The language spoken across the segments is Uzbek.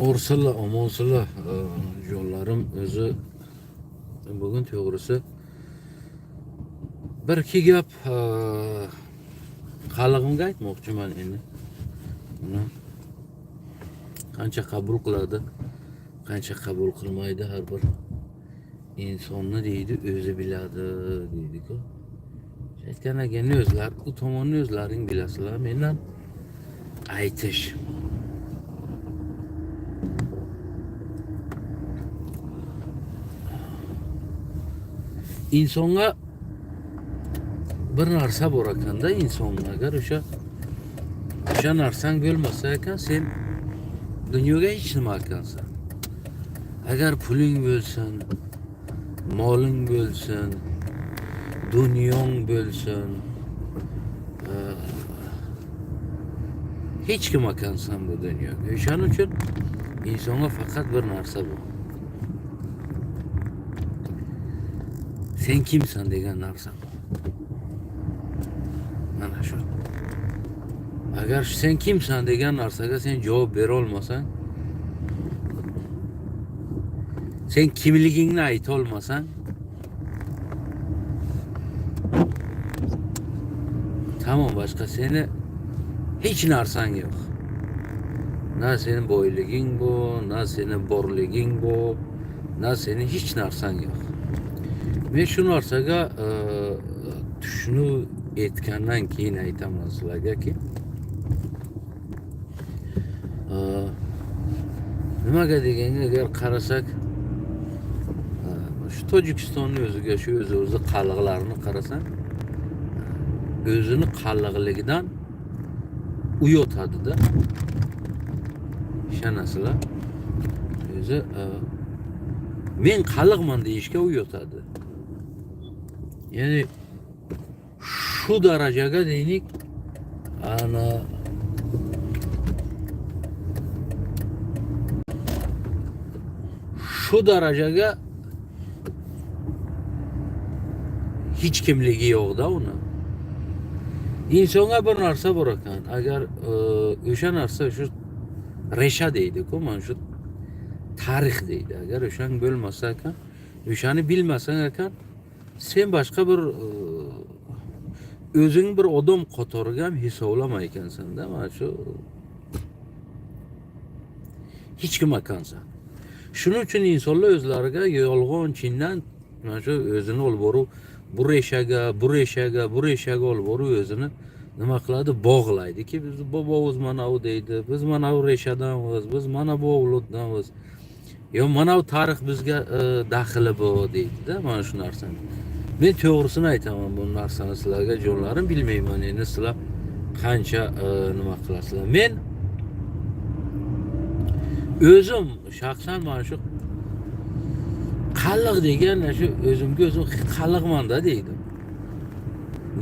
Orsala, omonsala yo'llarim o'zi bugun to'g'risi bir ikki gap xalqimga aytmoqchiman endi. Buni qancha qabul qiladi, qancha qabul qilmaydi har bir insonni deydi, o'zi biladi deydi-ku. Aytgan ekan o'zlar, u tomonni o'zlaring bilasizlar. Mendan aytish. İnsonga bir narsa bor ekanda, insonga agar o'sha narsang bo'lmasa ekan, sen dunyoga hech nima ekansan. Agar puling bo'lsin, moling bo'lsin, dunyong bo'lsin, hech kim ekansan bu dunyoga. O'shaning uchun insonga faqat bir narsa bor. Sen kimsan degan narsa. Mana shu. Agar sen kimsan degan narsaga sen javob bera olmasang, sen kimligingni ayta olmasang, tamam, boshqa seni hech narsang yo'q. Na senin boyliging bu, na senin borliging bu, na senin hech narsang yo'q. Men shu narsaga tushunib etgandan keyin aytaman sizlarga-ki, nimaga deganga agar qarasak, shu Tojikistonning o'ziga shu o'zi qalliqlarini qarasang, o'zini qalliqligidan uyotadi-da. Ishonasizlar? O'zi men qalliqman deyishga uyotadi. Yani şu darajaga deylik, ana şu darajaga hech kimligi yo'q-da uni. İnsonga bir narsa bor ekan. Agar o'sha narsa shu resha deydi-ku, mana shu tarix deydi. Agar o'shang bo'lmasa ekan, o'shani bilmasang ekan, sen boshqa bir o'zing bir odam qatoriga ham hisoblamay ekansan-da. Mana shu hech kim ekansan. Shuning uchun insonlar o'zlariga yolg'on chindan mana shu o'zini olib borib, bu reshaga olib borib o'zini nima qiladi? Bog'laydi-ki, biz bobomiz mana u deydi, biz mana u reshadanmiz, biz mana bu avloddanmiz. Yo mana bu tarix bizga daxli bu deydi-da, mana shu narsani. Men to'g'risini aytaman, bu narsani sizlarga jonlarim, bilmayman endi sizlar qancha nima qilasizlar. Men o'zim shaxsan mana shu qalliq degan shu o'zimga o'zim qalliqman-da deydim.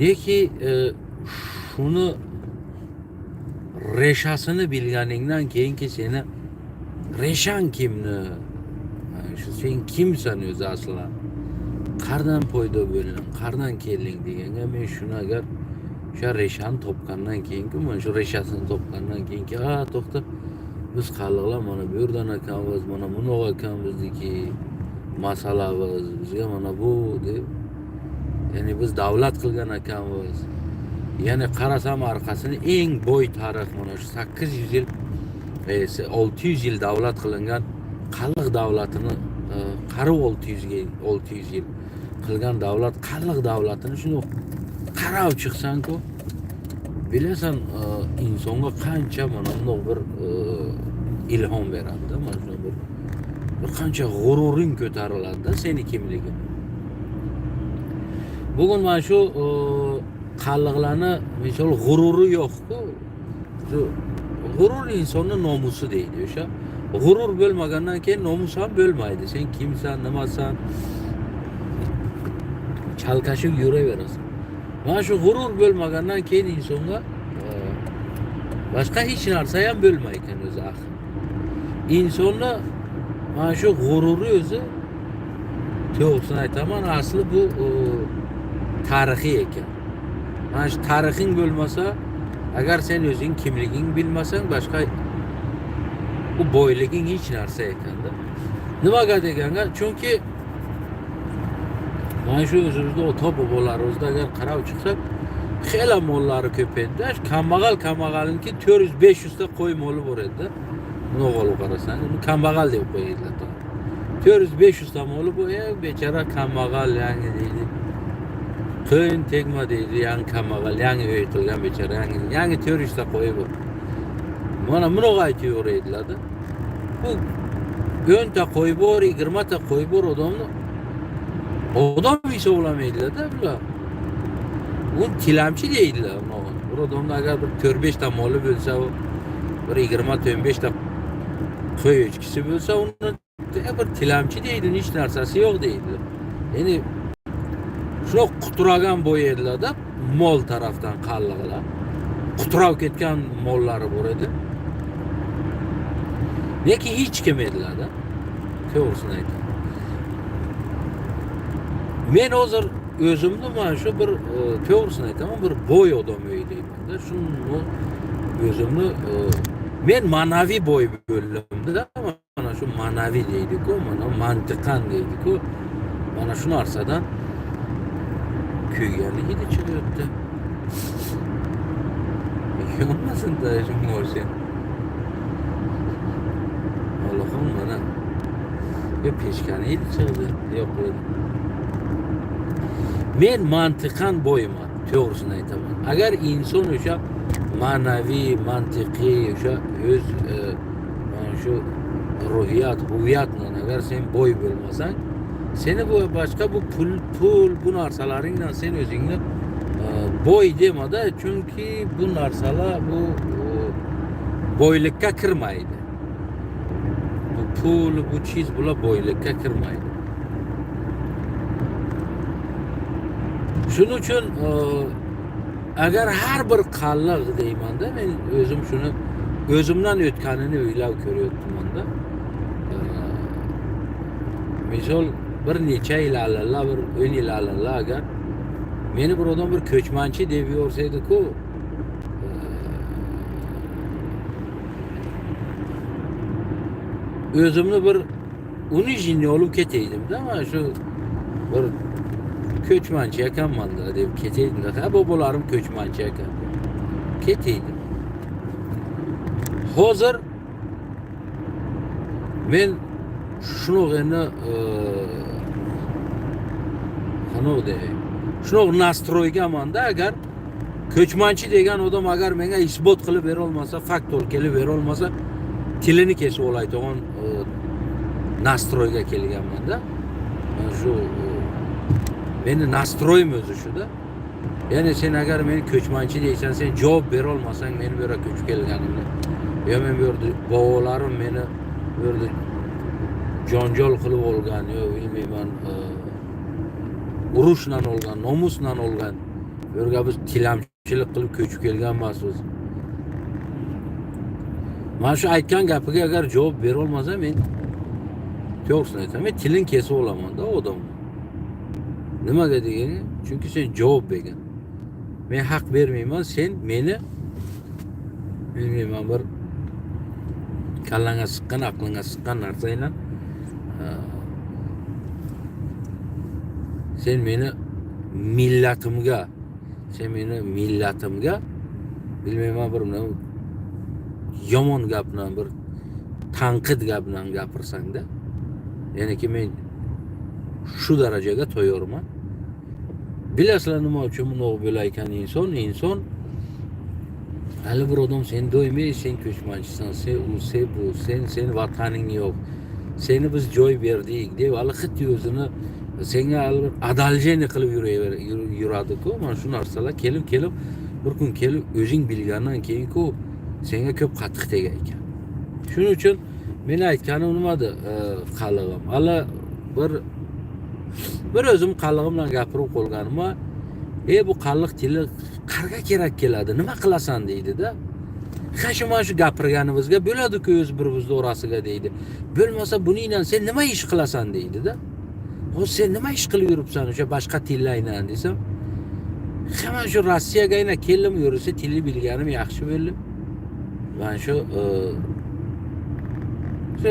Neki shuni reshasini bilganingdan keyinki seni reshan kimni, shu sen kimsan o'zi aslan, qardan paydo bo'lding, qardan kelding deganga men shuni agar o'sha reshani topgandan keyinki, mana shu reshasini topgandan keyinki, to'xta, biz qalliqlar mana bu yerdan ekanmiz, mana bunaqa ekanmizdiki, masalamiz bizga mana bu deb, ya'ni biz davlat qilgan ekanmiz. Ya'ni qarasam orqasini eng boy tarix mana shu 800 yil 600 yil davlat qilingan qalliq davlatini, qarib 600 yil qilgan davlat, qalliq davlatini shuni qarab chiqsan-ku, bilasan insonga qancha mana bunday bir ilhom beradi-da, mana shu bir qancha g'ururing ko'tariladi-da seni kimliging. Bugun mana shu qalliqlarni misol g'ururi yo'q-ku. Shu g'urur insonning nomusi deydi. O'sha g'urur bo'lmagandan keyin nomus ham bo'lmaydi. Sen kimsan, nimasan? Chalkashib yuraverasan. Mana shu g'urur bo'lmagandan keyin insonga boshqa hech narsa ham bo'lmaydi o'zi axir. Insonni mana shu g'ururi o'zi, to'g'risini aytaman, asli bu tarixiy ekan. Mana shu tarixing bo'lmasa, agar sen o'zing kimliging bilmasang, boshqa bu boyliging hech narsa ekanda. Nimaga deganda, chunki mana shu o'zimizda ota bobolarimizda agar qarab chiqsak, xela mollari ko'p edi. Kambag'alniki 400-500 ta qo'y moli bor edi. Buni olib qarasang, uni kambag'al deb qo'yadilar. 400-500 ta moli bu, bechora kambag'al yangi deydi. Qo'yin tegma deydi, yangi kambag'al, yangi uy qilgan bechora, yangi 400 ta qo'yi bor. Mana buni aytıyorlar-da. Bu 10 ta qo'y bor, 20 ta qo'y bor odamni odam hisoblamaydilar-da bular. Bu tilamchi deydilar. Bir odamda agar bir 4-5 ta moli bo'lsa, bir 20-15 ta qo'y echkisi bo'lsa, uni bir tilamchi deydi, hech narsasi yo'q deydi. Ya'ni shu quturagan bo'yedilar-da, mol tarafdan qalliqlar. Quturab ketgan mollari bor edi. Lekin hech kim edilar-da. To'g'risini aytdim. Men hozir o'zimni mana shu bir to'g'risini aytaman, bir bo'y odam o'ylayman-da. Shuni o'zimni men ma'naviy bo'y bo'ldim-da. Mana shu ma'naviy deydi-ku, mana mantiqan deydi-ku. Mana shu narsadan kuyganligi chiqyapti. Yonmasın-da şimdi olsun. Allah'ım bana. Ya peşkaneydi çıktı. Yok dedi. Men mantıkan boyman. To'g'risini aytaman. Agar inson o'sha ma'naviy, mantiqiy, o'sha o'z mana shu ruhiyat, huviyat bilan agar sen bo'y bo'lmasang, seni bu boshqa bu pul bu narsalaringdan sen o'zingni bo'y demada, chunki bu narsalar bu bo'ylikka kirmaydi. Bu pul, bu chiz bular bo'ylikka kirmaydi. Shuning uchun agar har bir qalliq deymanda, men o'zim shuni o'zimdan o'tganini o'ylab ko'ryapman-da. Misol bir necha yil avval, bir 10 yil avval agar meni bir odam bir ko'chmanchi deb yorsaydi-ku, o'zimni bir uni jinni olib ketaydim-da, mana shu bir ko'chmanchi ekanman-da deb ketaydim-da. Ha, bobolarim ko'chmanchi ekan. Ketaydim. Hozir men shunog'ini shunaqa nastroygaman-da, agar ko'chmanchi degan odam agar menga isbot qilib bera olmasa, fakt kelib bera olmasa, tilini kesib olaydigan nastroyga kelganman-da. Shu meni nastroyim o'zi shu-da. Ya'ni sen agar meni ko'chmanchi deysan, sen javob bera olmasang, meni bu yerga ko'chib kelganimni, yo men bu yerda bobolarim meni bu yerda jonjol qilib olgan, yo bilmayman, urushdan olgan, nomusdan olgan, bu yerga biz tilamchilik qilib ko'chib kelgan emasmiz. Mana shu aytgan gapiga agar javob bera olmasa, men to'g'risini aytaman, men tilin kesib olaman-da odam. Nimaga degani? Chunki sen javob bergan. Men haq bermayman, sen meni bilmayman, bir kallanga siqqan, aqlingga siqqan narsanglar sen meni millatimga bilmayman, bir yomon gap bilan, bir tanqid gap bilan gapirsang-da, ya'ni ki men shu darajaga tayyorman. Bilasizlar nima uchun bunaqa bo'laykan inson hali bir odam sen do'ymay, sen ko'chmanchisan, sen u, bu, sen vataning yo'q, seni biz joy berdik deb hali xit o'zini senga adaljen qilib yuradi-ku. Mana shu narsalar kelib bir kun kelib o'zing bilgandan keyin-ku senga ko'p qattiq tegar ekan. Shuning uchun men aytganim nimada qallig'im. Hali bir o'zim qallig'im bilan gapirib qolganimda, bu qalliq tili qarga kerak keladi, nima qilasan deydi-da. Mana shu gapirganimizga bo'ladi-ku o'z birimizni orasiga deydi. Bo'lmasa buningdan sen nima ish qilasan deydi-da. Hozir sen nima ish qilib yuribsan o'sha boshqa tillardan desam, mana shu Rossiyaga keldim, yursa tilni bilganim yaxshi bo'ldi. Mana shu Shu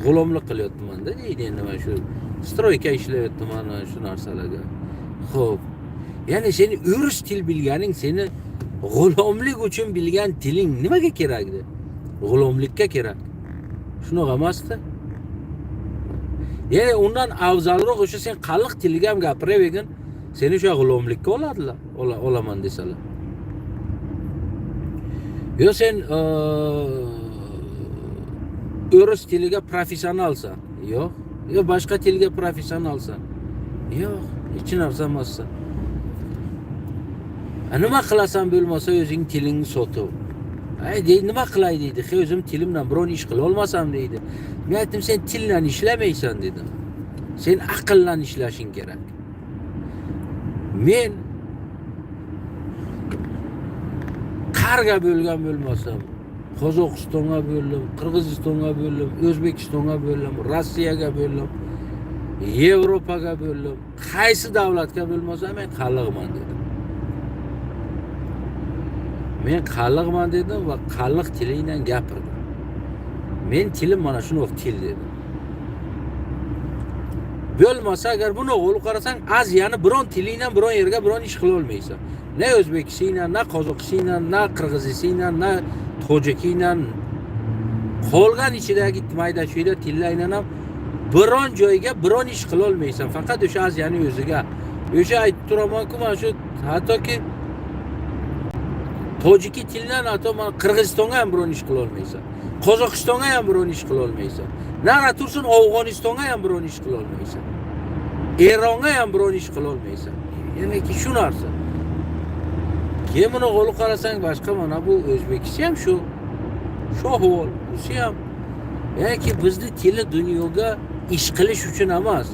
g'ulomlik qilyapman-da deydi endi mana shu stroyka ishlayapman mana shu narsalarga. Xo'p. Ya'ni seni o'ris til bilganing seni g'ulomlik uchun bilgan tiling nimaga kerakdi? G'ulomlikka kerak. Shunaqa emasdi? Ya'ni undan afzalroq o'sha sen qalliq tilga ham gapiravergin, seni o'sha g'ulomlikka oladilar, olaman desalar. Yo sen o'ris tiliga professionalsan. Yo'q. Yo boshqa tilga professionalsan. Yo'q, hech narsa emassan. Nima qilasan bo'lmasa o'zing tilingni sotib. Deydi nima qilay deydi. O'zim tilimdan biron ish qila olmasam deydi. Men aytdim sen til bilan ishlamaysan dedim. Sen aql bilan ishlashing kerak. Men qarga bo'lgan bo'lmasam, Qozog'istonga bo'ldim, Qirg'izistonga bo'ldim, O'zbekistonga bo'ldim, Rossiyaga bo'ldim, Yevropaga bo'ldim. Qaysi davlatga bo'lmasam men qalliqman dedim. Men qalliqman dedim va qalliq tili bilan gapirdim. Men tilim mana shunday til dedim. Bo'lmasa agar buni olib qarasang, Aziyani biron tili bilan biron yerga biron ish qila olmaysan. Ne O'zbekiston, na Qozog'iston, na Qirg'iziston, na Tojikiston. Qolgan ichidagi mayda-chuyda tillar bilan ham biron joyga biron ish qila olmaysan. Faqat o'sha Aziyani o'ziga. O'sha aytib turaman-ku, mana shu hattoki Tojiki tildan hatto mana Qirg'izistonga ham biron ish qila olmaysan. Qozog'istonga ham biron ish qila olmaysan. Nara tursin Afg'onistonga ham biron ish qila olmaysan. Eronga ham biron ish qila olmaysan. Demak, shu narsa. Keyin buni olib qarasang boshqa mana bu O'zbekiston ham shu ahvol, Rusiya ham. Ya'ni bizning tili dunyoga ish qilish uchun emas,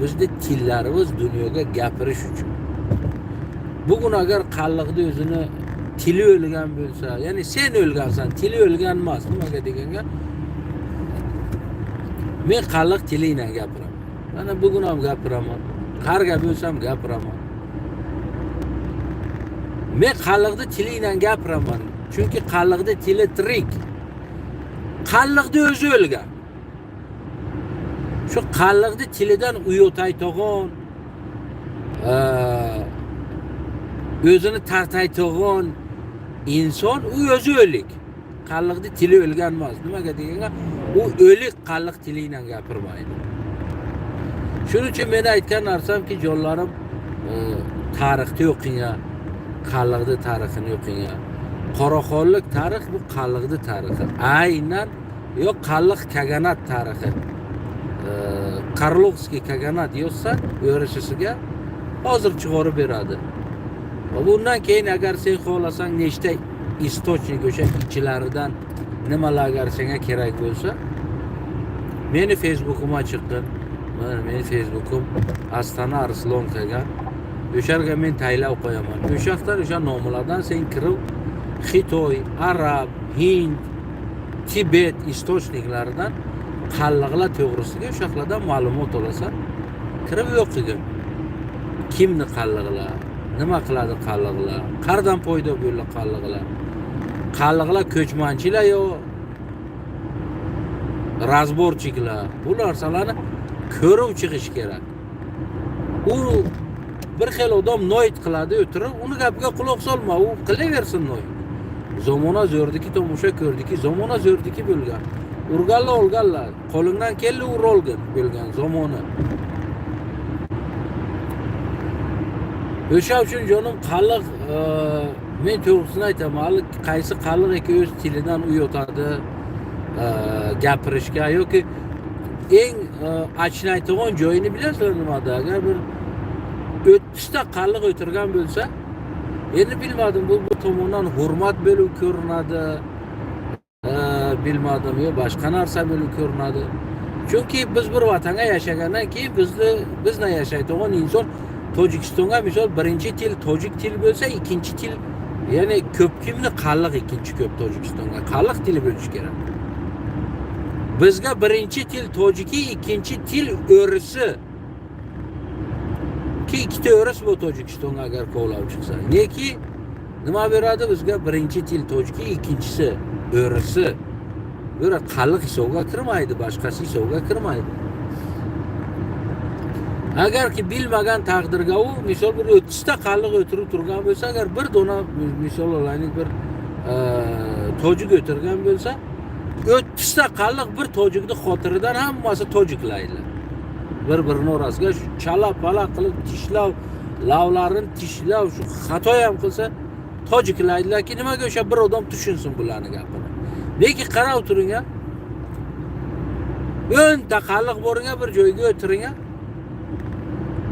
bizning tillarimiz dunyoga gapirish uchun. Bugun agar qalliqni o'zini tili o'lgan bo'lsa, ya'ni sen o'lgansan, tili o'lgan emas, nimaga deganga? Men qalliq tili bilan gapiraman. Mana bugun ham gapiraman. Qarga bo'lsam gapiraman. Men qalliqni tili bilan gapiraman. Chunki qalliqni tili tirik. Qalliqni o'zi o'lgan. Shu qalliqni tilidan uyotaytog'on, o'zini tartaytog'on inson u o'zi o'lik. Qalliqni tili o'lgan emas. Nimaga deganda u o'lik qalliq tili bilan gapirmaydi. Shuning uchun men aytgan narsamki, jonlarim, tarixni o'qinglar, qalliqni tarixini o'qinglar. Qoraqonlik tarix bu qalliqni tarixi. Aynan yo'q qalliq kaganat tarixi. Karlovskiy kaganat yozsa o'rishisiga hozir chiqarib beradi. Va bundan keyin agar sen xohlasang nechta istochnik o'sha ichilaridan nimalar agar senga kerak bo'lsa, meni Facebook'imga chiqqin. Meni Facebook'im Astana Arslon Kagan. O'sharga men taylab qo'yaman. O'sha yoqdan o'sha nomlardan sen kirib Xitoy, Arab, Hind, Tibet istochniklaridan qalliqlar to'g'risida o'sha yoqlardan ma'lumot olasan. Kirib o'qigin. Kimni qalliqlar, nima qiladi qalliqlar, qayerdan paydo bo'ldi qalliqlar? Qalliqlar ko'chmanchilar yo razborchiklar? Bu narsalarni ko'rib chiqish kerak. U bir xil odam noyit qiladi, o'tirib, uni gapiga quloq solma, u qilaversin noyit. Zamona zo'rdiki, tomosha ko'rdiki, zamona zo'rdiki bo'lgan. Urganlar olganlar, qo'lingdan keldi ur olgin bo'lgan zamona. O'sha uchun jonim qalliq, men to'g'risini aytaman, qaysi qalliq eki o'z tilidan uyotadi gapirishga yoki eng achinaydigan joyini bilasizlar nimada? Agar bir 30 ta qalliq o'tirgan bo'lsa, endi bilmadim bu tomondan hurmat bo'lib ko'rinadi, bilmadim yo boshqa narsa bo'lib ko'rinadi. Chunki biz bir vatanga yashagandan keyin bizni yashaydigan inson Tojikistonga misol birinchi til tojik til bo'lsa, ikkinchi til, ya'ni ko'p kimni qalliq ikkinchi ko'p Tojikistonga qalliq tili bo'lish kerak. Bizga birinchi til tojiki, ikkinchi til o'risi. Ki ikkita o'ris bu Tojikistonga agar qo'lab chiqsa. Neki nima beradi bizga birinchi til tojiki, ikkinchisi o'risi. Böyle qalliq hisobga kirmaydi, boshqasi hisobga kirmaydi. Agarki bilmagan taqdirga u misol bir 30 ta qalliq o'tirib turgan bo'lsa, agar bir dona misol olaylik bir tojik o'tirgan bo'lsa, 30 ta qalliq bir tojikni xotiridan hammasi tojiklaydilar. Bir-birini orasiga chala-pala qilib tishlab, lavlarini tishlab, shu xato ham qilsa tojiklaydilarki, nimaga o'sha bir odam tushunsin bularning gapini. Lekin qarab turing a. 10 ta qalliq boringa bir joyga o'tiring a.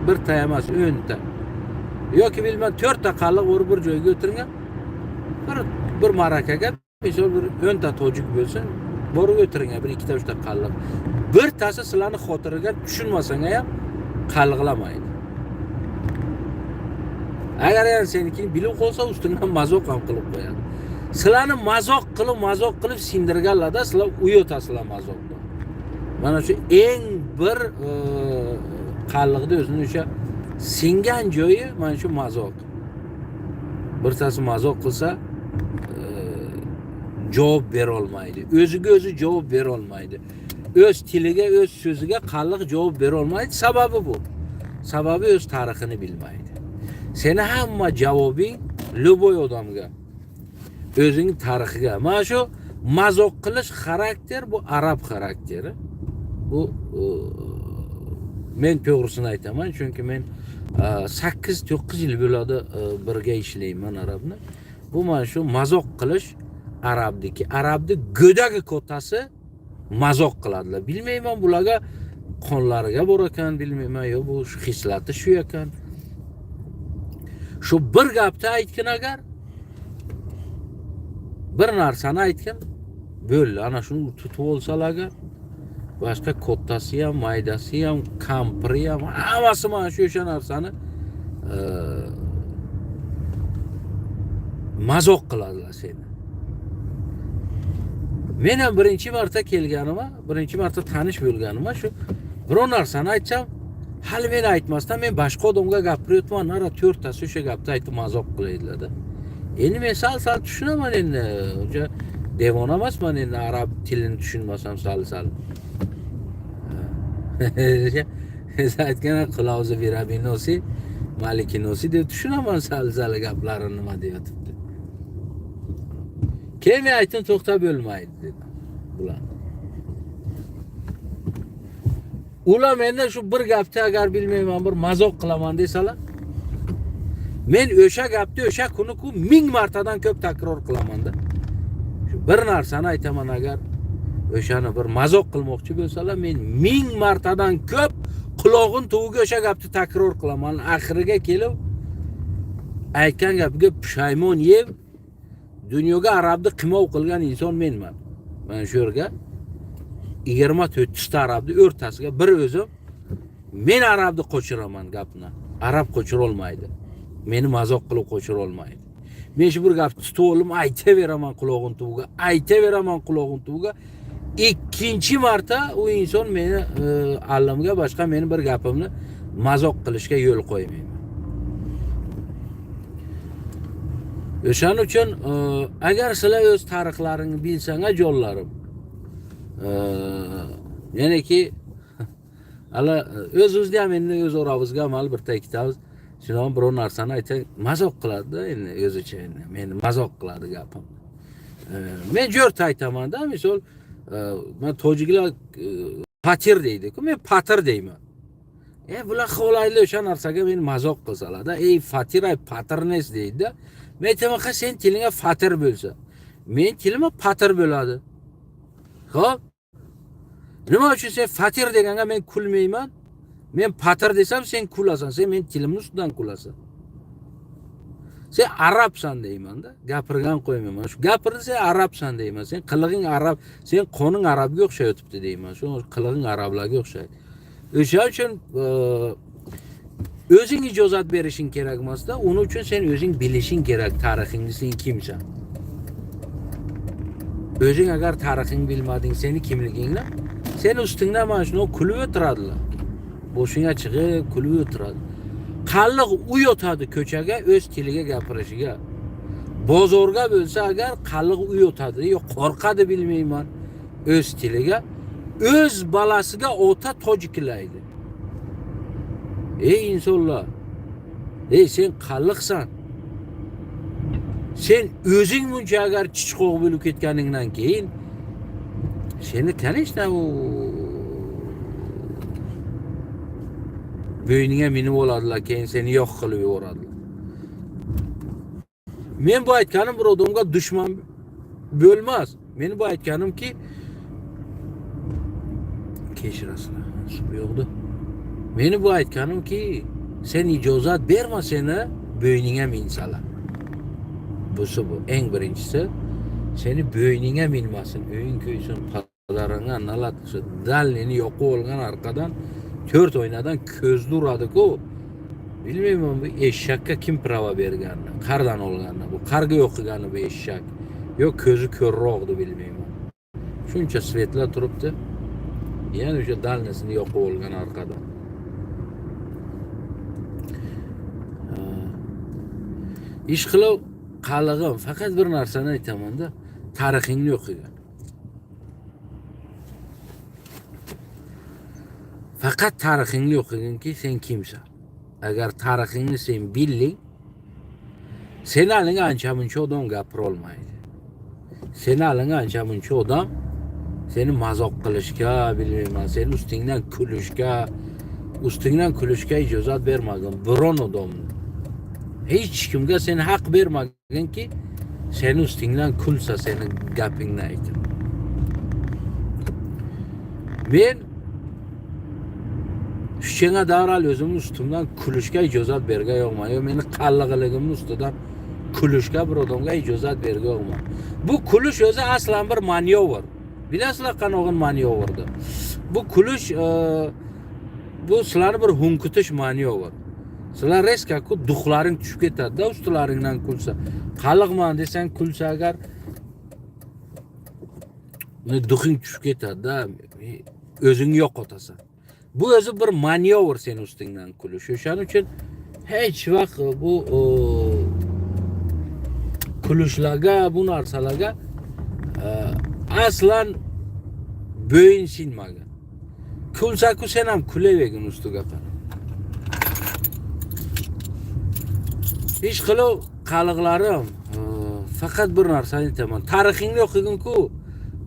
Bir ta emas, 10 ta. Yoki bilmem 4 ta qalliq borib bir joyga o'tiring a. Bir marakaga misol bir 10 ta tojik bo'lsin, borib o'tiring a, bir 2 ta 3 ta qalliq. Bir tasi sizlarni xotiriga tushunmasang ham qalliqlamaydi. Agar ham senikini bilib qolsa, ustingdan mazoq ham qilib qo'yadi. Sizlarni mazoq qilib sindirganlarda sizlar uyotasizlar mazoqda. Mana shu eng bir qalliqda o'zini o'sha singan joyi mana shu mazoq. Birtasi mazoq qilsa javob bera olmaydi. O'ziga o'zi javob bera olmaydi. O'z tiliga, o'z so'ziga qalliq javob bera olmaydi. Sababi bu. Sababi o'z tarixini bilmaydi. Seni hamma javobing любой odamga, o'zining tarixiga. Mana shu mazoq qilish xarakter bu arab xarakteri. Bu men to'g'risini aytaman, chunki men 8-9 yil bo'ladi birga ishlayman arabni. Bu mana shu mazoq qilish arabniki. Arabni go'dagi kotasi mazoq qiladilar. Bilmayman bularga qonlariga bor ekan, bilmayman yo bu hislati shu ekan. Shu bir gapni aytgan agar bir narsani aytgan bo'ldi. Ana shuni tutib olsalar agar boshqa kottasi ham, maydasi ham, kampiri ham, hammasi mana shu o'sha narsani mazoq qiladilar seni. Men ham birinchi marta kelganimda, birinchi marta tanish bo'lganimda shu biror narsani aytsam, hali men aytmasdan men boshqa odamga gapirayotman, nara 4 tasi o'sha gapni aytib mazoq qilaydilar-da. Endi men sal tushunaman endi. O'sha devona emasman endi arab tilini tushunmasam sal. Siz aytgan qilauzi birabinosi, malikinosi deb tushunaman sal gaplarini nima deyotibdi. Keyin men aytdim to'xtab bo'lmaydi dedim. Bular. Ular menda shu bir gapni agar bilmayman bir mazoq qilaman desalar, men o'sha gapni o'sha kuni-ku 1000 martadan ko'p takror qilaman-da. Shu bir narsani aytaman agar o'shani bir mazoq qilmoqchi bo'lsalar, men 1000 martadan ko'p quloqin tuviga o'sha gapni takror qilaman. Oxiriga kelib aytgan gapiga pushaymon yeb dunyoga arabni qimov qilgan inson menman. Mana shu yerga 20-30 ta arabni o'rtasiga bir o'zim men arabni qo'shiraman gapni. Arab qo'shira olmaydi. Meni mazoq qilib qo'shira olmaydi. Men shu bir gapni tutib olib aytaveraman quloqin tuviga, aytaveraman quloqin tuviga. Ikkinchi marta u inson meni allamga boshqa meni bir gapimni mazoq qilishga yo'l qo'ymayman. O'shaning uchun agar sizlar o'z tarixlaringni bilsangiz jonlarim, ya'niki ala o'zimizda ham endi o'z oramizga mal bitta ikkitamiz shunaqa biror narsani aytsak mazoq qiladi-da endi o'zicha endi meni mazoq qiladi gapim. Men jo'rta aytaman-da, misol men tojiklar patir deydi-ku, men patir deyman. Bular xolayli o'sha narsaga meni mazoq qilsalar-da, ey fatir ay patirnes deydi-da. Men aytaman, sen tilingga fatir bo'lsa, men tilimga patir bo'ladi. Xo'p? Nima uchun sen fatir deganga men kulmayman? Men patir desam sen kulasan, sen men tilimni ustidan kulasan. Sen arabsan deyman-da, gapirgan qo'ymayman. Shu gapirdi sen arabsan deyman. Sen qilig'ing arab, sen qoning arabga o'xshayotibdi deyman. Shu qilig'ing arablarga o'xshaydi. O'sha uchun o'zing ijozat berishing kerak emas-da, uning uchun sen o'zing bilishing kerak tarixingni, sen kimsan. O'zing agar tarixingni bilmading, seni kimligingni, sen ustingdan mana shuni kulib o'tiradilar. Boshingga chiqib kulib o'tiradi. Qalliq uy o'tadi ko'chaga o'z tiliga gapirishiga. Bozorga bo'lsa agar qalliq uy o'tadi, yo qo'rqadi bilmayman, öz tiliga, öz balasiga ota tojiklaydi. Ey insonlar, sen qalliqsan. Sen özüň muncha agar chichqoq bo'lib ketganingdan keyin seni конечно u bo'yniga minib oladilar, keyin seni yo'q qilib yuboradilar. Men bu aytganim bir odamga dushman bo'lmas. Men bu aytganimki kechirasizlar. Bu yo'qdi. Meni bu aytganimki sen ijozat berma seni bo'yniga minsalar. Busi bu eng birinchisi, seni bo'yniga minmasin, o'ying ko'ysin, padaringga nalatsa, dalini yo'qib olgan arqadan 4 oynadan ko'zni uradi-ku. Bilmayman bu eshakka kim prava berganini, qardan olganini, bu qarga o'qigani bu eshak. Yo'q ko'zi ko'rroqdi bilmayman. Shuncha svetlar turibdi. Yana o'sha dalnisini yo'qib olgan arqadan. Ish qilib qalig'im, faqat bir narsani aytaman-da, tarixingni o'qigan. Faqat tarixingni o'qiganki sen kimsan. Agar tarixingni sen bilding, seni alinga ancha-muncha odam gapira olmaydi. Seni alinga ancha-muncha odam seni mazoq qilishga, bilmayman, seni ustingdan kulishga ijozat bermagan biron odamni. Hech kimga sen haq bermaganki, seni ustingdan kulsa, seni gapingni aytib. Men Shunga davral o'zimni ustimdan kulishga ijozat bergan yo'qman. Yo meni qallig'ligimni ustidan kulishga bir odamga ijozat bergan yo'qman. Bu kulish o'zi aslan bir manyovr. Bilasizlar qanog'in manyovrdi. Bu kulish bu sizlarni bir hunkitish manyovr. Sizlar reskaku duxlaring tushib ketadi-da ustilaringdan kulsa. Qalliqman desang kulsa agar duxing tushib ketadi-da, o'zingni yo'qotasan. Bu o'zi bir manyovr sen ustingdan kulish. O'shaning uchun hech vaqt bu kulishlarga, bu narsalarga aslan bo'yin sinmagan. Kulsa-ku sen ham kulavergin ustiga qarab. Ish qilib qaliqlarim, faqat bir narsani aytaman. Tarixingni o'qigin-ku,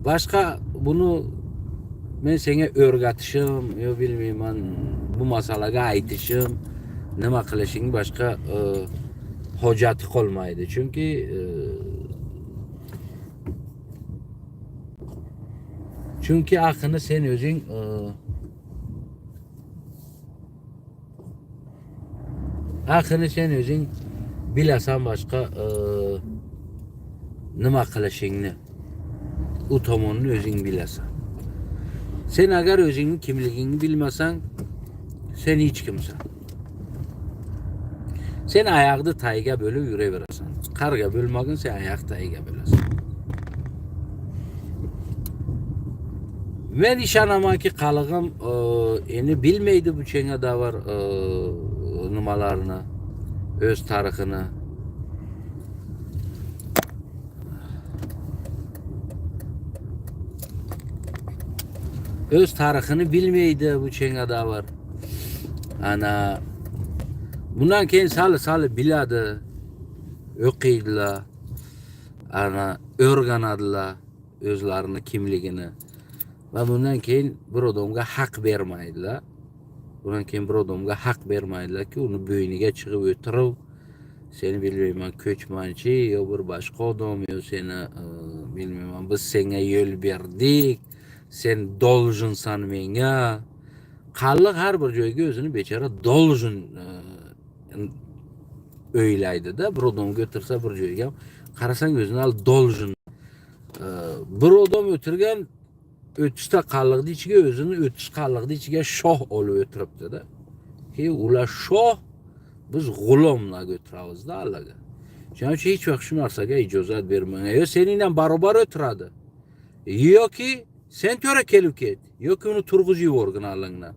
boshqa buni men senga o'rgatishim, yo bilmayman, bu masalaga aytishim, nima qilishing boshqa hojati qolmaydi. Chunki aqini sen o'zing bilasan boshqa nima qilishingni. U tomonni o'zing bilasan. Sen agar o'zingning kimligingni bilmasang, sen hech kimsan. Sen oyoqni tagiga bo'lib yuraverasan. Qarga bo'lmagin, sen oyoq tagiga bo'lasan. Men ishonamanki qalig'im endi bilmaydi bu chenga davr nimalarni, o'z tarixini. Öz tarixini bilmaydi bu chenga davr. Ana bundan keyin sali biladi, o'qiydilar, ana o'rganadilar o'zlarini kimligini. Va bundan keyin bir odamga haq bermaydilar. Ki uni bo'yniga chiqib o'tirib, seni bilmayman ko'chmanchi yo bir boshqa odam yo seni bilmayman biz senga yo'l berdik. Sen doljinsan menga. Qalliq har bir joyga o'zini bechora dolgin o'ylaydi-da. Bir odamga o'tirsa bir joyga qarasang o'zini al dolgin. Bir odam o'tirgan 30 ta qalliqni ichiga o'zini 30 qalliqni ichiga shoh olib o'tiribdi-da. Keyin ular shoh, biz g'ulomlarga o'tiramiz-da allaga. Shuning uchun hech vaqt shu narsaga ijozat bermang. Yo seningdan barobar o'tiradi. Yoki sen to'ra kelib ket, yoki uni turg'izib yuborgin allangdan.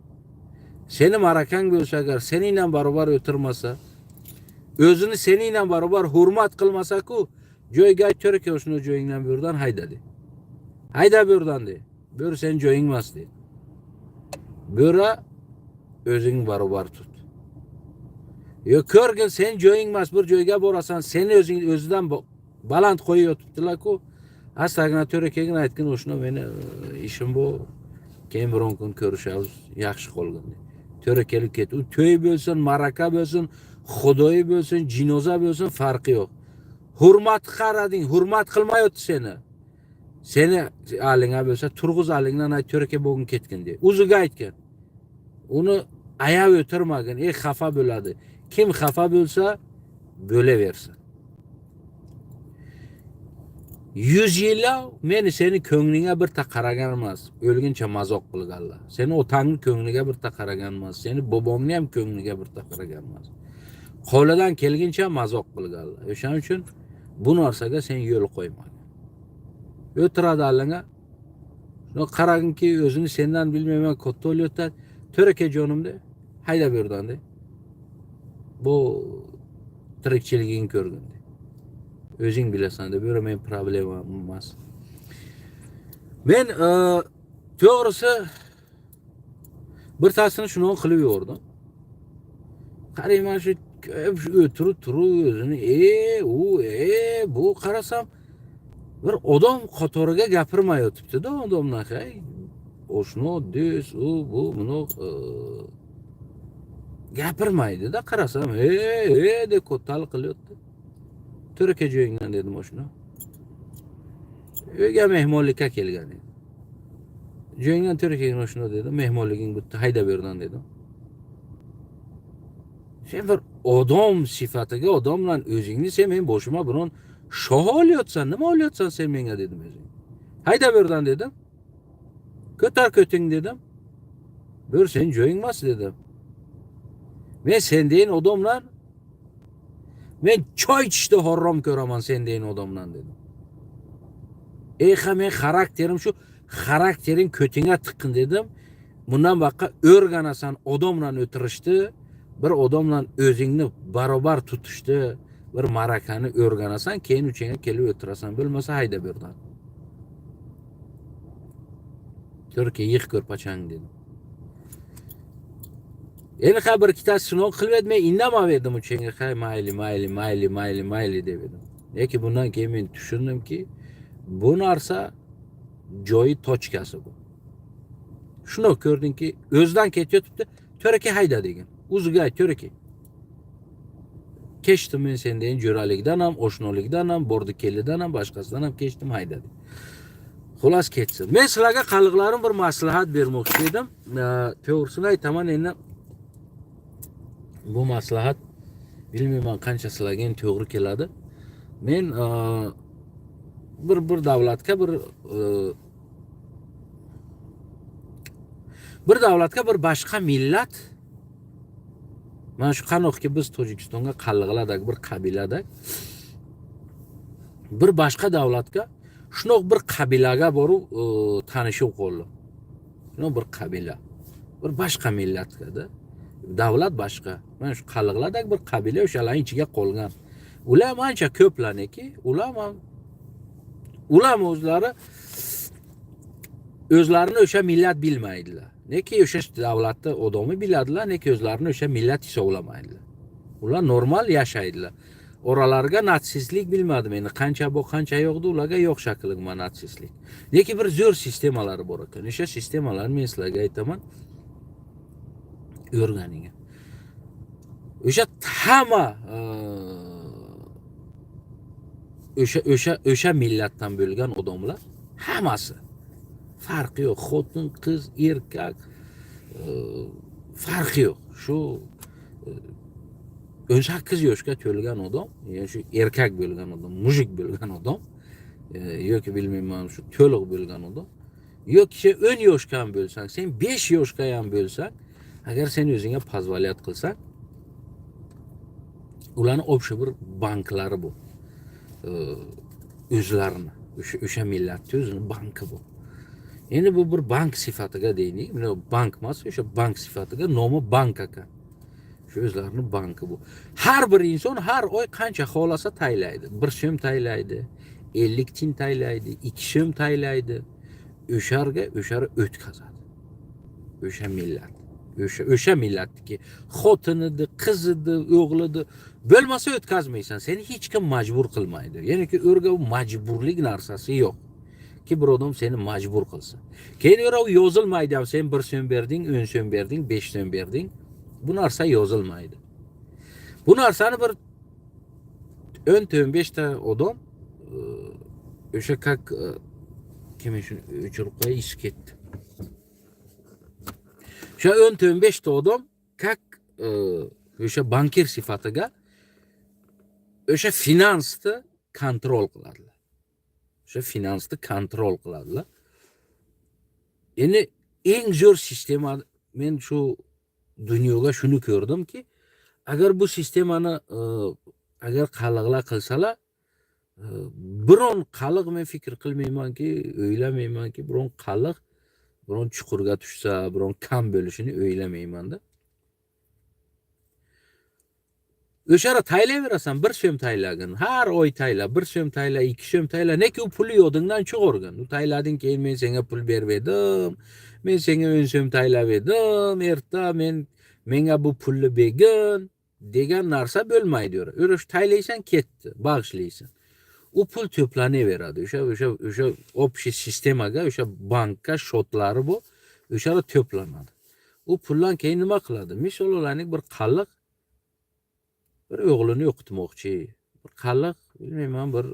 Seni marakang bo'lsa agar seningdan barobar o'tirmasa, o'zini seningdan barobar hurmat qilmasa-ku, joyga to'ra kelishni joyingdan bu yerdan haydadi. Hayda bu yerdan de. Böre sen joyingmas deydi. Böre özüň barobar tut. Yo körgün sen joyingmas bir joyga borasan, seni özüden baland koyup otupdylar-ku. Astagina törekegin aytgın oşuna meni işim bu. Keyin biron kun körüşäbis, yaxşı bolgun. Törekelik ket. U töy bölsün, maraka bölsün, Xudoy bölsün, jinoza bölsün farkı yok. Hurmat qarading, hurmat qilmay o'tdi seni. Seni alingga bo'lsa, turg'iz alingdan ay töreke bugün ketgin de. Uziga aytgan. Uni ayab o'tirmagin, xafa bo'ladi. Kim xafa bo'lsa, bo'laversin. 100 yillar meni seni ko'nglinga bir ta qaragan emas, o'lguncha mazoq qilganlar. Seni otangning ko'ngliga bir ta qaragan emas, seni bobongning ham ko'ngliga bir ta qaragan emas. Qo'lidan kelguncha mazoq qilganlar. O'shaning uchun bu narsaga sen yo'l qo'ymagin. O'tiradi alanga. Shuni qaraginki o'zini sendan bilmayman katta o'lyapti. Töreke jonimda hayda berdan de. Bu tirikchiliging ko'rgin. Özün bilesan da böyle men problem emas. Men to'g'risi bir tasini shuni qilib yordim. Qarayman shu o'tirib o'zini bu qarasam bir odam qatoriga gapirmay o'tibdi-da odamlar. Oshno des bu buni gapirmaydi-da qarasam deb ko'tal qilyapti. Töreke joyingdan dedim oşuna. Öge mehmonlikka kelgan edi. Joyingdan törekegin oşuna dedim. Mehmonliging bitti, hayda berdan dedim. Sen bir odam sifatiga odam bilan o'zingni sen men boshima biron shoh olyapsan, nima olyapsan sen menga dedim o'zing. Hayda berdan dedim. Ko'tar ko'ting dedim. Bir sen joyingmas dedim. Men sen deyin odamlar men choy ichishni harom ko'raman sen deyin odamdan dedim. Men xarakterim shu, xarakterin ko'tingga tiqqin dedim. Bundan boshqa o'rganasan odamdan o'tirishdi, bir odamdan o'zingni barobar tutishdi, bir marakani o'rganasan, keyin uchinga kelib o'tirasan, bo'lmasa hayda berdan. Turkiya yiq ko'rpachang dedim. Endi bir ikkitasi sinov qilib etmay indamaverdim uchinga. Mayli dedim. Lekin bundan keyin men tushundimki, bu narsa joyi tochkasi bu. Shuni ko'rdingki, o'zidan ketayotibdi, Töreke hayda degan. O'ziga ayt Töreke. Kechdim men sen deyin jo'ralikdan ham, oshnolikdan ham, bordi kellidan ham, boshqasidan ham kechdim hayda dedim. Xolos ketsin. Men sizlarga qaliqlarim bir maslahat bermoqchi edim. To'g'risini aytaman endi. Bu maslahat bilmayman qancha sizlarga to'g'ri keladi. Men bir davlatga bir boshqa millat, mana shu qanoqki biz Tojikistonga qaliqladak bir qabiladak bir boshqa davlatga shunoq bir qabilaga borib tanishib qoldim. Shunoq bir qabila, bir boshqa millatga-da. Davlat boshqa. Mana shu qaliqladak bir qabila o'shalarning ichiga qolgan. Ular ancha ko'planiki, ular o'zlarini o'sha millat bilmaydilar. Neki o'sha davlatda odamni biladilar, neki o'zlarini o'sha millat hisoblamaydilar. Ular normal yashaydilar. Oralarga natsistlik bilmadim endi qancha bu qancha yo'qdi, ularga yo'q shakligima natsistlik. Lekin bir zo'r sistemalari bor ekan. O'sha sistemalarni men sizlarga aytaman. O'rganing. O'sha hamma o'sha millatdan bo'lgan odamlar hammasi farqi yo'q. Xotin, qiz, erkak farqi yo'q. Shu 18 yoshga to'lgan odam, ya'ni shu erkak bo'lgan odam, mujik bo'lgan odam, yoki bilmayman shu to'liq bo'lgan odam, yoki 10 yoshga ham bo'lsang, sen 5 yoshga ham bo'lsang, agar sen o'zingga poзволять qilsang, ularni o'sha bir banklari bu. O'zlarini, o'sha millatning o'zini banki bu. Endi bu bir bank sifatiga deylik, mana bank emas, o'sha bank sifatiga nomi bank ekan. Shu o'zlarini banki bu. Har bir inson har oy qancha xohlasa taylaydi. 1 so'm taylaydi, 50 tin taylaydi, 2 so'm taylaydi, o'shar o'tkazadi. O'sha millat. O'sha millatniki xotinidi, qizidi, o'g'lidi bo'lmasa o'tkazmaysan. Seni hech kim majbur qilmaydi. Ya'niki o'rga majburlik narsasi yo'q. Ki bir odam seni majbur qilsin. Keyin u yozilmaydi. Sen 1 so'm berding, 10 so'm berding, 5 so'm berding. Bu narsa yozilmaydi. Bu narsani bir 10-15 ta odam o'sha kak kim shuni o'chirib qo'y ish ketdi. O'sha 10-15 ta odam kak o'sha bankir sifatiga o'sha finansni kontrol qiladilar. O'sha finansni kontrol qiladilar. Endi eng zo'r sistema men shu dunyoga shuni ko'rdimki, agar bu sistemani agar qaliqlar qilsalar, biron qaliq men fikr qilmaymanki, o'ylamaymanki, biron qaliq biron chuqurga tushsa, biron kam bo'lishini o'ylamayman-da. O'shara taylayverasan, 1 so'm taylagin. Har oy tayla, 1 so'm tayla, 2 so'm tayla, neki u pulni yodingdan chiqargin. U taylading keyin men senga pul berib edim. Men senga 10 so'm taylab edim. Erta menga bu pulni bergin degan narsa bo'lmaydi. O'sha taylaysan ketdi, bag'ishlaysan. U pul to'planaveradi. O'sha общий sistemaga, o'sha bankka shotlari bu, o'shada to'planadi. U puldan keyin nima qiladi? Misol olaylik, bir qaliq bir o'g'lini o'qitmoqchi, bir qaliq, bilmayman, bir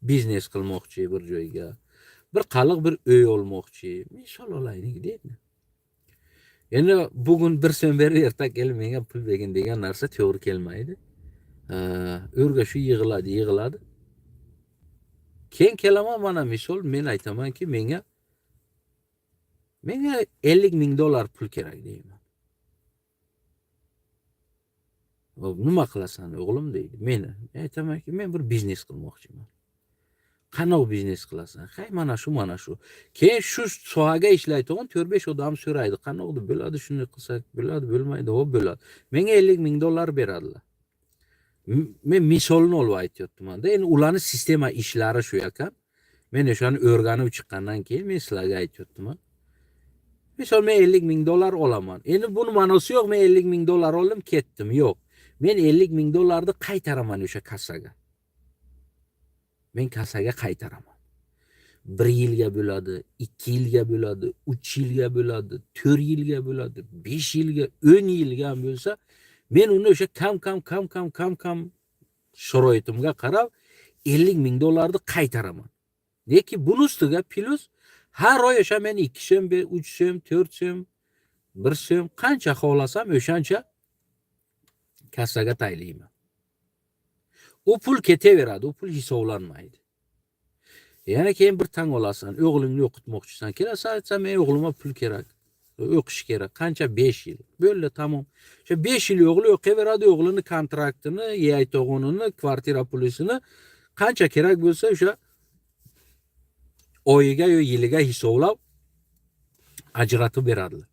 biznes qilmoqchi bir joyga, bir qaliq bir uy olmoqchi, misol olaylik deydi. Endi bugun 1 so'm berib erta kelib menga pul bergin degan narsa to'g'ri kelmaydi. O'rga shu yig'iladi. Keyin kelaman, mana misol men aytamanki, menga 50 ming dollar pul kerak deyman. Nima qilasan o'g'lim deydi. Men aytamanki, men bir biznes qilmoqchiman. Qanaqa biznes qilasan? Hay mana shu. Keyin shu sohaga ishlaydigan 4-5 odam so'raydi. Qanaqa bo'ladi, shuni qilsak bo'ladi, bo'lmaydi, o bo'ladi. Menga 50 ming dollar beradilar. Men misolni olib aytyapman-da. Endi ularning sistema ishlari shu ekan. Men o'shani o'rganib chiqqandan keyin men sizlarga aytyapman. Misol men 50 ming dollar olaman. Endi buni ma'nosi yo'q, men 50 ming dollar oldim, ketdim. Yo'q. Men 50 ming dollarni qaytaraman o'sha kassaga. Men kassaga qaytaraman. 1 yilga bo'ladi, 2 yilga bo'ladi, 3 yilga bo'ladi, 4 yilga bo'ladi, 5 yilga, 10 yilga ham bo'lsa, men uni o'sha kam sharoitimga qarab 50 ming dollarni qaytaraman. Lekin buni ustiga plus har oy o'sha men 2 so'm, 3 so'm, 4 so'm, 1 so'm qancha xohlasam o'shancha kassaga taylayman. U pul ketaveradi, u pul hisoblanmaydi. Yana keyin bir tang olasan, o'g'lingni o'qitmoqchisan, kelasan, aytsan, men o'g'limga pul kerak, o'qish kerak. Qancha? 5 yil. Bo'ldi, tamom. O'sha 5 yil o'g'li o'qiyveradi, o'g'lini kontraktini, yaytog'unini, kvartira pulisini qancha kerak bo'lsa o'sha oyiga yo yiliga hisoblab ajratib beradilar.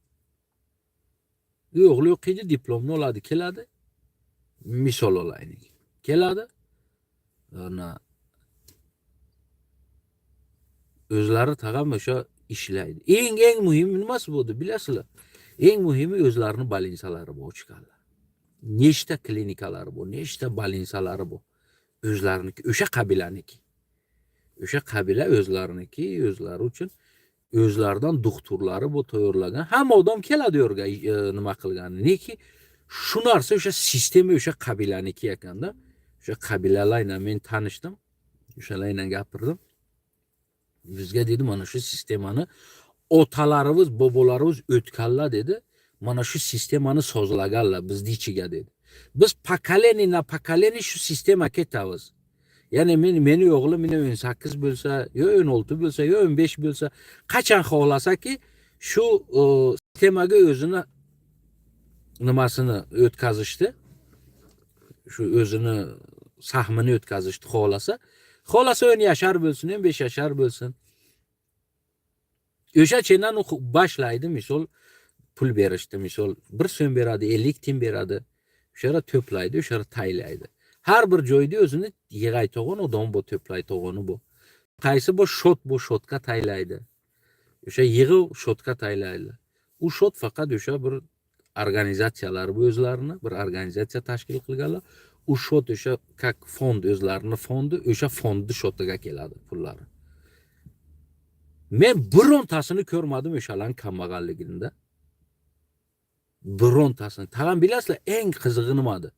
O'g'li o'qiydi, diplomni oladi, keladi. Misol olaylik. Keladi. Ana o'zlari tag'am o'sha ishlaydi. Eng muhimi nimasi bo'ldi, bilasizlar? Eng muhimi o'zlarining balinsalari bor chiqadilar. Nechta klinikalari bor, nechta balinsalari bor. O'zlariniki, o'sha qabilaniki. O'sha qabila o'zlariniki, o'zlari uchun o'zlaridan doktorlari bu tayyorlagan. Hamma odam keladi o'rga nima qilgani. Neki shu narsa o'sha sistema o'sha qabilaniki ekanda. O'sha qabilalar bilan men tanishdim. O'shalar bilan gapirdim. Bizga dedi, mana shu sistemani otalarimiz, bobolarimiz o'tganlar dedi. Mana shu sistemani sozlaganlar bizni ichiga dedi. Biz pokoleniya na pokoleniya shu sistema ketamiz. Ya'ni meni o'g'lim 18 bo'lsa, yo 16 bo'lsa, yo 15 bo'lsa, qachon xohlasaki shu sistemaga o'zini nimasini o'tkazishdi. Shu o'zini sahmini o'tkazishdi xohlasa 10 yashar bo'lsin, 5 yashar bo'lsin. O'sha chendan boshlaydi, misol pul berishdi, misol 1 so'm beradi, 50 tim beradi. O'shara to'playdi, o'shara taylaydi. Har bir joyda o'zini yig'aytog'on odam bu to'playtog'oni bu. Qaysi bu shotga taylaydi. O'sha yig'ib shotga taylaydi. U shot faqat o'sha bir organizatsiyalar bu o'zlarini bir organizatsiya tashkil qilganlar. U shot o'sha как fond o'zlarini fondi o'sha fondni shotiga keladi pullari. Men birontasini ko'rmadim o'shalarning kambag'alligida. Birontasini. Tag'in bilasizlar, eng qizig'i nimada?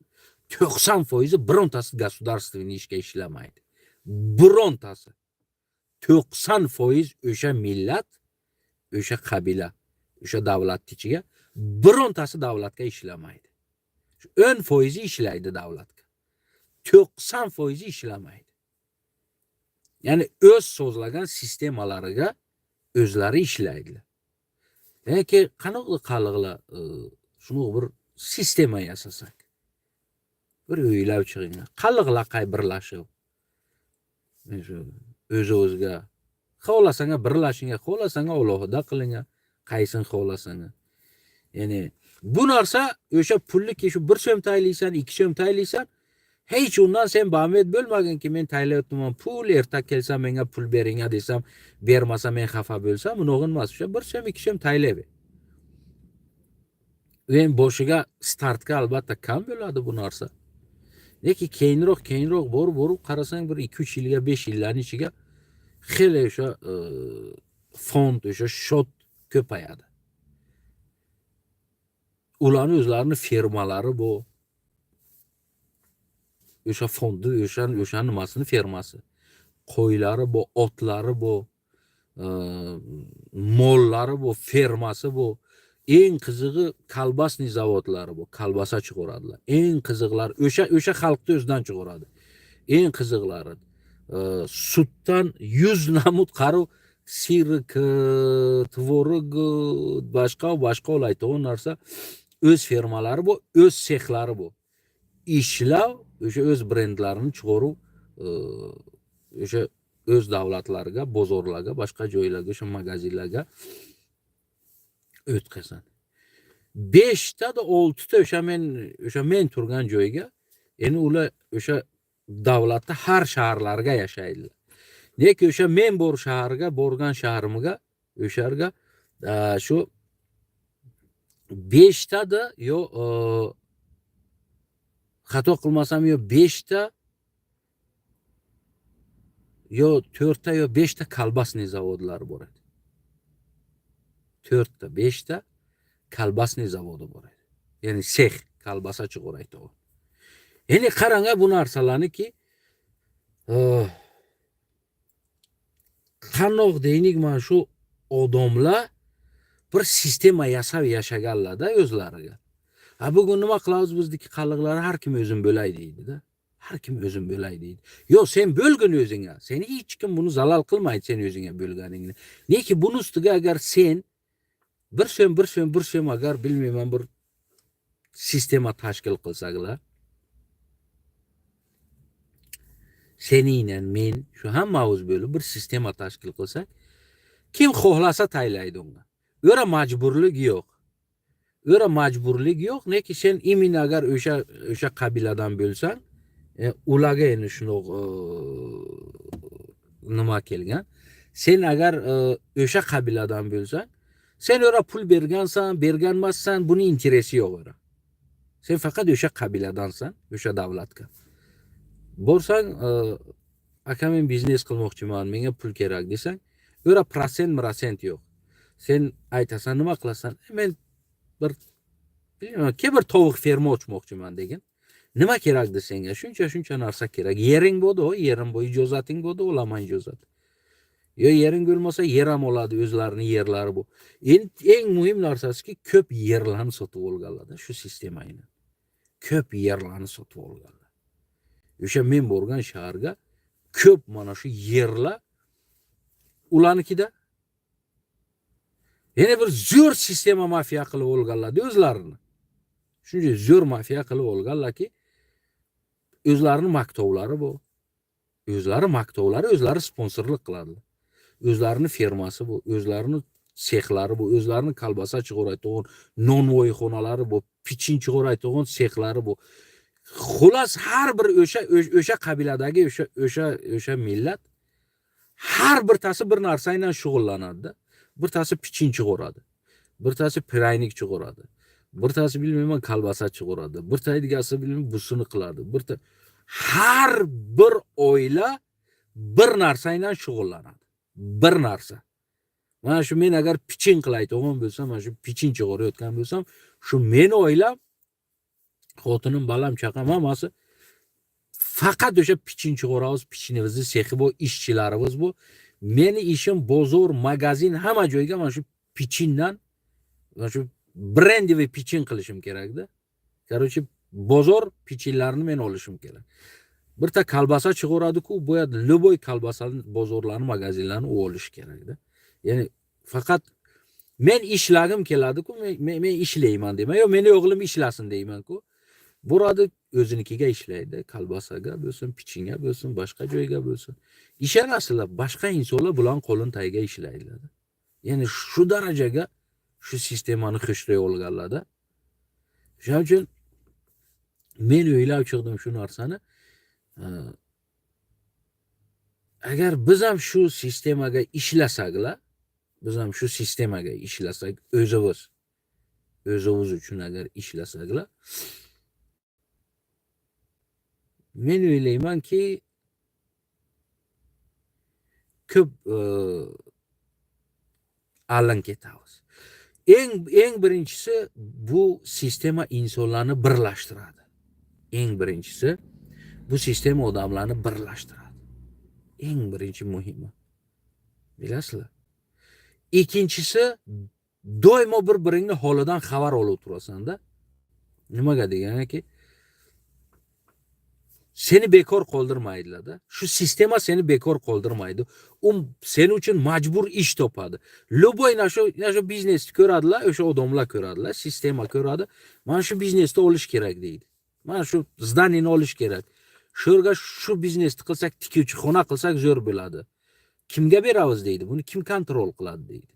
90% birontasi государственный ishga ishlamaydi. Birontasi. 90% o'sha millat, o'sha qabila, o'sha davlat ichiga birontasi davlatga ishlamaydi. 10% ishlaydi davlatga. 90% ishlamaydi. Ya'ni o'z so'zlagan sistemalariga o'zlari ishlaydilar. Yoki qanaqa qaliqlar shuni bir sistema yasasak. Bir o'ylab chiqinglar. Qaliqlar qay birlashib. O'z-o'ziga xohlasanga birlashingga, xohlasanga alohida qilingga, qaysin xohlasanga. Ya'ni bu narsa o'sha pulni shu 1 so'm taylaysan, 2 so'm taylaysan, hech undan sen bahmet bo'lmaganki men taylayapman pul, erta kelsa menga pul beringa desam, bermasa men xafa bo'lsam, bunoq emas. O'sha 1 so'm, 2 so'm taylaydi. Men boshiga startga albatta kam bo'ladi bu narsa. Lekin keyinroq borib qarasang bir 2-3 yilga, 5 yillarning ichiga xeli o'sha fond, o'sha shot ko'payadi. Ularning o'zlarining fermalari bu. O'sha fondi, o'sha nimasini fermasi. Qo'ylari bu, otlari bu, mollari bu, fermasi bu. Eng qizig'i kolbasniy zavodlari bu, kolbasa chiqaradilar. Eng qiziqlari o'sha xalqni o'zidan chiqaradi. Eng qiziqlari sutdan 100 namud qaru sirk, tvorog, boshqa olaydigan narsa o'z fermalari bu, o'z sexlari bu. Ishlav, o'sha o'z brendlarini chiqaruv, o'sha o'z davlatlariga, bozorlarga, boshqa joylarga, o'sha magazinlarga o'tkazadi. 5 ta da 6 ta o'sha men turgan joyga, endi ular o'sha davlatda har shaharlarga yashaydilar. Lekin o'sha men borgan shaharimga, o'sharga shu 5 ta da yo xato qilmasam yo 5 ta yo 4 ta yo 5 ta kolbasniy zavodlar bor edi. 4 ta, 5 ta kolbasniy zavodi bor edi. Ya'ni sex, kolbasa chiqaraydi. Endi qarang bu narsalarniki qanoq deylik, mana shu odamlar bir sistema yasab yashaganlar-da o'zlariga. Bugun nima qilamiz, bizdagi qaliqlar har kim o'zin bo'lay deydi-da. Har kim o'zin bo'lay deydi. Yo, sen bo'lgin o'zingga. Seni hech kim buni zalal qilmaydi sen o'zingga bo'lganingni. Lekin buni ustiga agar sen 1 so'm agar bilmayman bir sistema tashkil qilsanglar, seninle men shu hammamiz bo'lib bir sistema tashkil qilsak, kim xohlasa taylaydi unga. O'ra majburlik yo'q. Lekin sen imin agar o'sha qabiladan bo'lsang, ularga endi shuni nima kelgan. Sen agar o'sha qabiladan bo'lsang, sen o'ra pul bergansan, berganmassan, buni interesi yo'q o'ra. Sen faqat o'sha qabiladansan, o'sha davlatga. Borsang, aka men biznes qilmoqchiman, menga pul kerak desang, o'ra prosent yo'q. Sen aytasan, nima qilasan? Men bir tovuq ferma ochmoqchiman degan. Nima kerakdi senga? Shuncha narsa kerak. Yering bo'ldi, yerim bo'y ijozating bo'ldi, olaman ijozat. Yo yering bo'lmasa, yer ham oladi, o'zlarining yerlari bu. Eng muhim narsasiki, ko'p yerlarni sotib olganlar-da shu sistemani. Ko'p yerlarni sotib olganlar. O'sha men borgan shaharga ko'p mana shu yerlar ularnikida. Yana bir zo'r sistema mafiya qilib olganlar-da o'zlarini. Shuncha zo'r mafiya qilib olganlarki, o'zlarining maktovlari bu. O'zlari sponsorlik qiladilar. O'zlarining firmasi bu, o'zlarining sexlari bu, o'zlarining kolbasa chiqaraydigan nonvoy xonalari bu, pichin chiqaraydigan sexlari bu. Xolos har bir o'sha qabiladagi o'sha millat har birtasi bir narsa bilan shug'ullanadi. birtasi pichin chiqaradi, birtasi piraynik chiqaradi, birtasi bilmayman kolbasa chiqaradi, birtasi bilmayman busini qiladi, har bir oila bir narsa bilan shug'ullanadi. Bir narsa. Mana shu men agar pichin qilayotgan bo'lsam, mana shu pichin chiqarayotgan bo'lsam, shu meni oilam, xotinim, balam, chaqam hammasi faqat o'sha pichin chiqaramiz, pichinimizni sexi bu, ishchilarimiz bu. Meni ishim bozor, magazin, hamma joyga mana shu pichindan, mana shu brendli pichin qilishim kerakda. Короче, bozor pichinlarini men olishim kerak. Birta kolbasa chiqaradi-ku, bu yerda любой kolbasani bozorlarni, magazinlarni olish kerakda. Ya'ni faqat men ishlagim keladi-ku, men ishlayman deyman. Yo, meni o'g'lim ishlasin deyman-ku. Burada o'zinikiga ishlaydi, kolbasaga bo'lsin, pichinga bo'lsin, boshqa joyga bo'lsin. Ishonasizlar, boshqa insonlar bilan qo'lin tagiga ishlaydilar. Ya'ni shu darajaga shu sistemani xushlay olganlarda. Shuning uchun men o'ylab chiqdim shu narsani. Agar biz ham shu sistemaga ishlasaklar, biz ham shu sistemaga ishlasak, o'zimiz uchun agar ishlasaklar, men o'ylaymanki ko'p allan ketamiz. Eng birinchisi, bu sistema insonlarni birlashtiradi. Eng birinchisi, bu sistema odamlarni birlashtiradi. Eng birinchi muhimi. Bilasizlar? Ikkinchisi, doimo bir-biringni holidan xabar olib turasan-da. Nimaga deganki, seni bekor qoldirmaydilar-da. Shu sistema seni bekor qoldirmaydi. Senin uchun majbur ish topadi. Любой nashu biznesni ko'radilar, o'sha odamlar ko'radilar, sistema ko'radi. Mana shu biznesni olish kerak deydi. Mana shu zdaniyani olish kerak. Sho'rga shu biznesni qilsak, tikuvchixona qilsak zo'r bo'ladi. Kimga beramiz deydi. Buni kim kontrol qiladi deydi.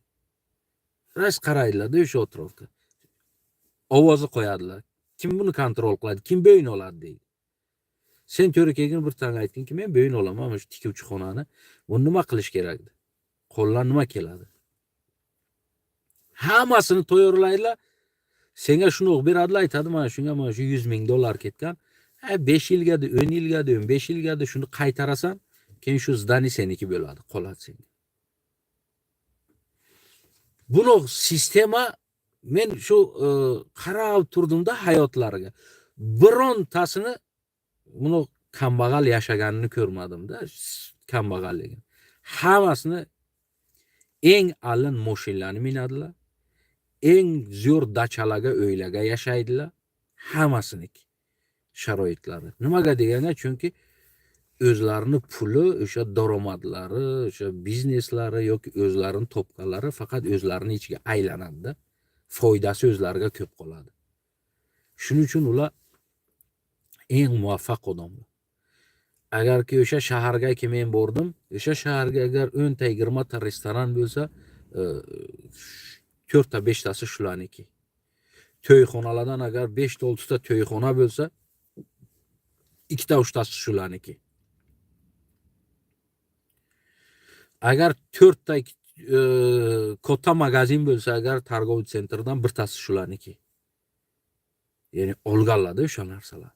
Ras qaraydilar-da o'sha atrofga. Ovozni qo'yadilar. Kim buni kontrol qiladi? Kim bo'yin oladi deydi. Sen to'rikagin bir tanga aytdingki, men bo'yin olaman mana shu tikuvchixonani. Buni nima qilish kerak? Qo'ldan nima keladi? Hammasini tayyorlaydilar. Senga shuni beradilar, aytadi, mana shunga mana shu 100 ming dollar ketgan. 5 yilgada, 10 yilgada, 15 yilgada shuni qaytarasan, keyin shu zdani seniki bo'ladi, qoladi senga. Buni sistema, men shu qarab turdimda hayotlariga. Birontasini buni kambag'al yashaganini ko'rmadim-da, kambag'alligini. Hammasini eng alin mashinalarni minadilar. Eng zo'r dachalarga, uylarga yashaydilar. Hammasiniki sharoitlari. Nimaga deganda, chunki o'zlarini puli, o'sha daromadlari, o'sha bizneslari yoki o'zlarini topganlari faqat o'zlarini ichiga aylanadi-da. Foydasi o'zlariga ko'p qoladi. Shuning uchun ular eng muvaffaq odamlar. Agarki o'sha shaharga men bordim, o'sha shaharga agar 10 ta 20 ta restoran bo'lsa, 4 ta 5 tasi shularniki. To'yxonalardan agar 5 ta 6 ta to'yxona bo'lsa, 2 ta 3 tasi shularniki. Agar 4 ta katta magazin bo'lsa, agar targ'ov sentrdan bir tasi shularniki. Ya'ni olganlarda o'sha narsalar.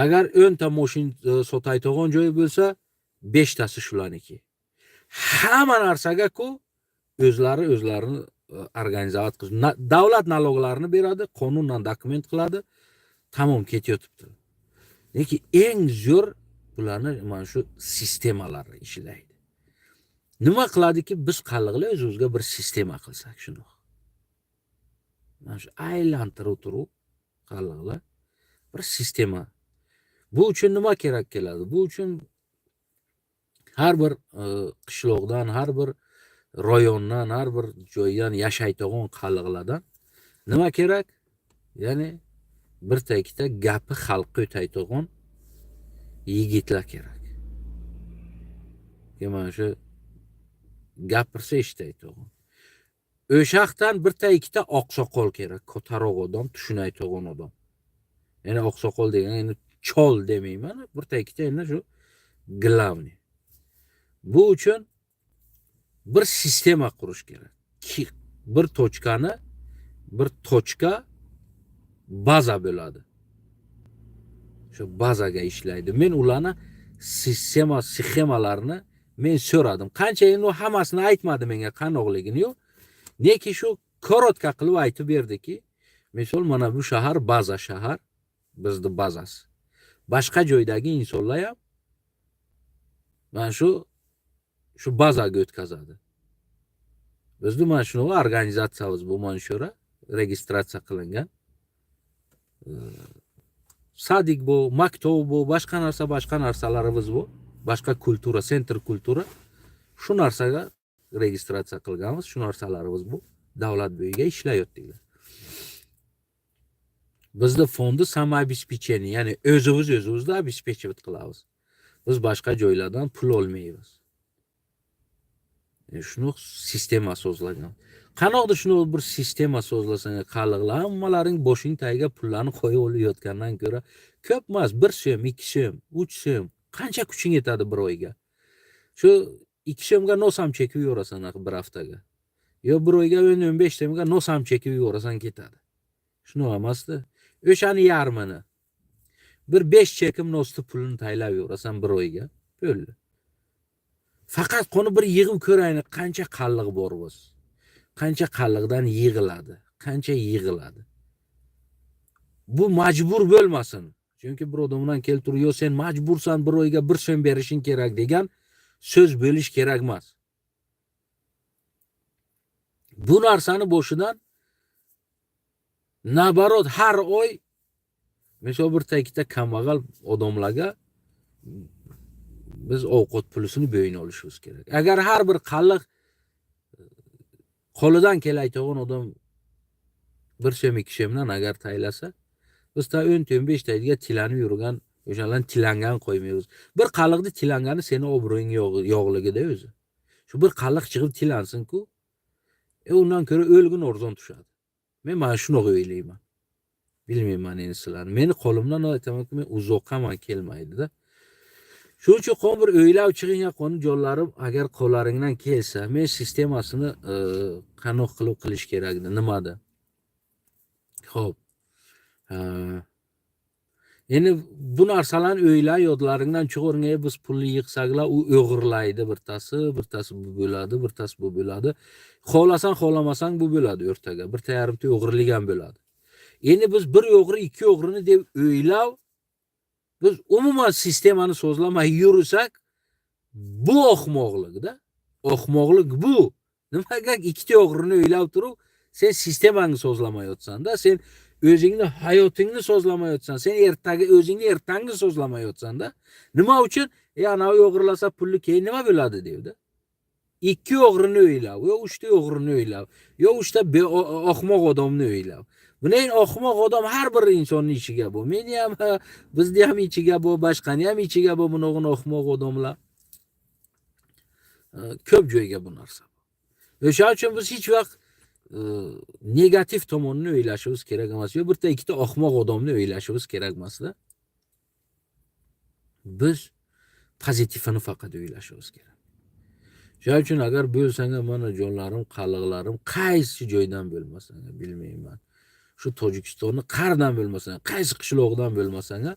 Agar 10 ta mashin sotaydigan joy bo'lsa, 5 tasi shularniki. Hamma narsaga-ku o'zlarini organizatsiya qilib, davlat naloglarini beradi, qonundan dokument qiladi, tamom ketayotibdi. Lekin eng zo'r bularni mana shu sistemalar ishlaydi. Nima qiladiki, biz qalliqlar o'zimizga bir sistema qilsak shuni. Mana shu aylantirib turib qalliqlar bir sistema. Bu uchun nima kerak keladi? Bu uchun har bir qishloqdan, har bir rayondan, har bir joydan yashaydigan qalliqlardan nima kerak? Ya'ni birta ikkita gapi xalqqa o'taydigan yigitlar kerak. Mana shu gapirsa eshitaydigan. O'shaqdan birta ikkita oqsoqol kerak, ko'taroq odam, tushunaydigan odam. Ya'ni oqsoqol degan, endi chol demayman, birta ikkita endi shu glavni. Bu uchun bir sistema qurish kerak. Bir tochka baza bo'ladi. Shu bazaga ishlaydi. Men ularni sxemalarini men so'radim. Qancha endi hammasini aytmadi menga qanoqligini yo'q. Neki shu korotka qilib aytib berdiki, misol mana bu shahar baza shahar, bizni bazasi. Boshqa joydagi insonlar ham mana shu bazaga o'tkazadi. Bizni mana shunaqa organizatsiyamiz bu manshura registratsiya qilingan. Sadik bu, maktab bu, boshqa narsalarimiz bu. Boshqa kultura, sentr kultura. Shu narsaga registratsiya qilganmiz, shu narsalarimiz bu. Davlat bo'yiga ishlayotdilar. Bizda fondi samoobеспечение, ya'ni o'zimizni обеспечивать qilamiz. Biz boshqa joylardan pul olmaymiz. Shuni sistema so'zlagan. Qanoqda shuni bir sistema so'zlasang, qaliqlar hammalaring boshing tagiga pullarni qo'yib olayotgandan ko'ra ko'p emas, 1 so'm, 2 so'm, 3 so'm, qancha kuching yetadi bir oyga. Shu 2 so'mga nosam chekib yurasan bir haftaga. Yo bir oyga 15 so'mga nosam chekib yurasan ketadi. Shuni emasdi. O'shani yarmini bir 5 chekim nosni pulini taylab yurasan bir oyga. Bo'ldi. Faqat qoni bir yig'ib ko'rayni, qancha qalliq bor biz. Qancha qalliqdan yig'iladi, qancha yig'iladi. Bu majbur bo'lmasin. Chunki bir odamdan keltirib, "Yo sen majbursan bir oyga 1 so'm berishing kerak" degan so'z bo'lish kerak emas. Bu narsani boshidan nabarot har oy misol bir ikkita kambag'al odamlarga biz ovqat pulisini bo'yin olishimiz kerak. Agar har bir qalliq qo'lidan kelayotgan odam 1 so'm 2 so'mdan agar taylasa, biz ta 10-15 tayga tilanib yurgan, o'shalarni tilangan qo'ymaymiz. Bir qalliqni tilangani seni obro'ying yo'qligida o'zi. Shu bir qalliq chiqib tilansin-ku, undan ko'ra o'lgin arzon tushadi. Men mana shuni o'ylayman. Bilmayman endi sizlar. Meni qo'limdan aytamanki, men uzoqqa ham kelmaydi-da. Shuning uchun qon bir o'ylab chiqing qoni jonlarim, agar qo'llaringdan kelsa, men sistemasini qanoq qilib qilish kerakdi, nimada? Xo'p. Endi bu narsalarni o'ylay, yodlaringdan chiqaring, biz pulni yig'saklar, u o'g'irlaydi, birtasi bu bo'ladi, birtasi bu bo'ladi. Xohlasan, xohlamasang bu bo'ladi o'rtaga. Bir yarimta o'g'irlik ham bo'ladi. Endi biz bir o'g'ri, ikki o'g'rini deb o'ylab, biz umuman sistemani so'zlamay yursak, bu ahmoqlik-da. Ahmoqlik bu. Nimaga ikkita o'g'rini o'ylab turib, sen sistemani so'zlamayotsan-da, sen o'zingni hayotingni so'zlamayotsan, sen o'zingni ertangni so'zlamayotsan-da. Nima uchun? Ana o'g'irlasa pulni keyin nima bo'ladi deydi. Ikki o'g'rini o'ylab, yo uchta o'g'rini o'ylab, yo uchta ahmoq odamni o'ylab. Buni ahmoq odam har bir insonning ichiga bu. Meni ham, bizni ham ichiga bu, boshqani ham ichiga bu bunog'in ahmoq odamlar. Ko'p joyga bu narsa. O'sha uchun biz hech vaqt negativ tomonini o'ylashimiz kerak emas. Yo bitta ikkita ahmoq odamni o'ylashimiz kerak emas-da. Biz pozitivini faqat o'ylashimiz kerak. Shuning uchun agar bo'lsanga mana jonlarim, qalliqlarim qaysi joydan bo'lmasanga, bilmayman. Shu Tojikistonni qardan bo'lmasanga, qaysi qishloqdan bo'lmasanga,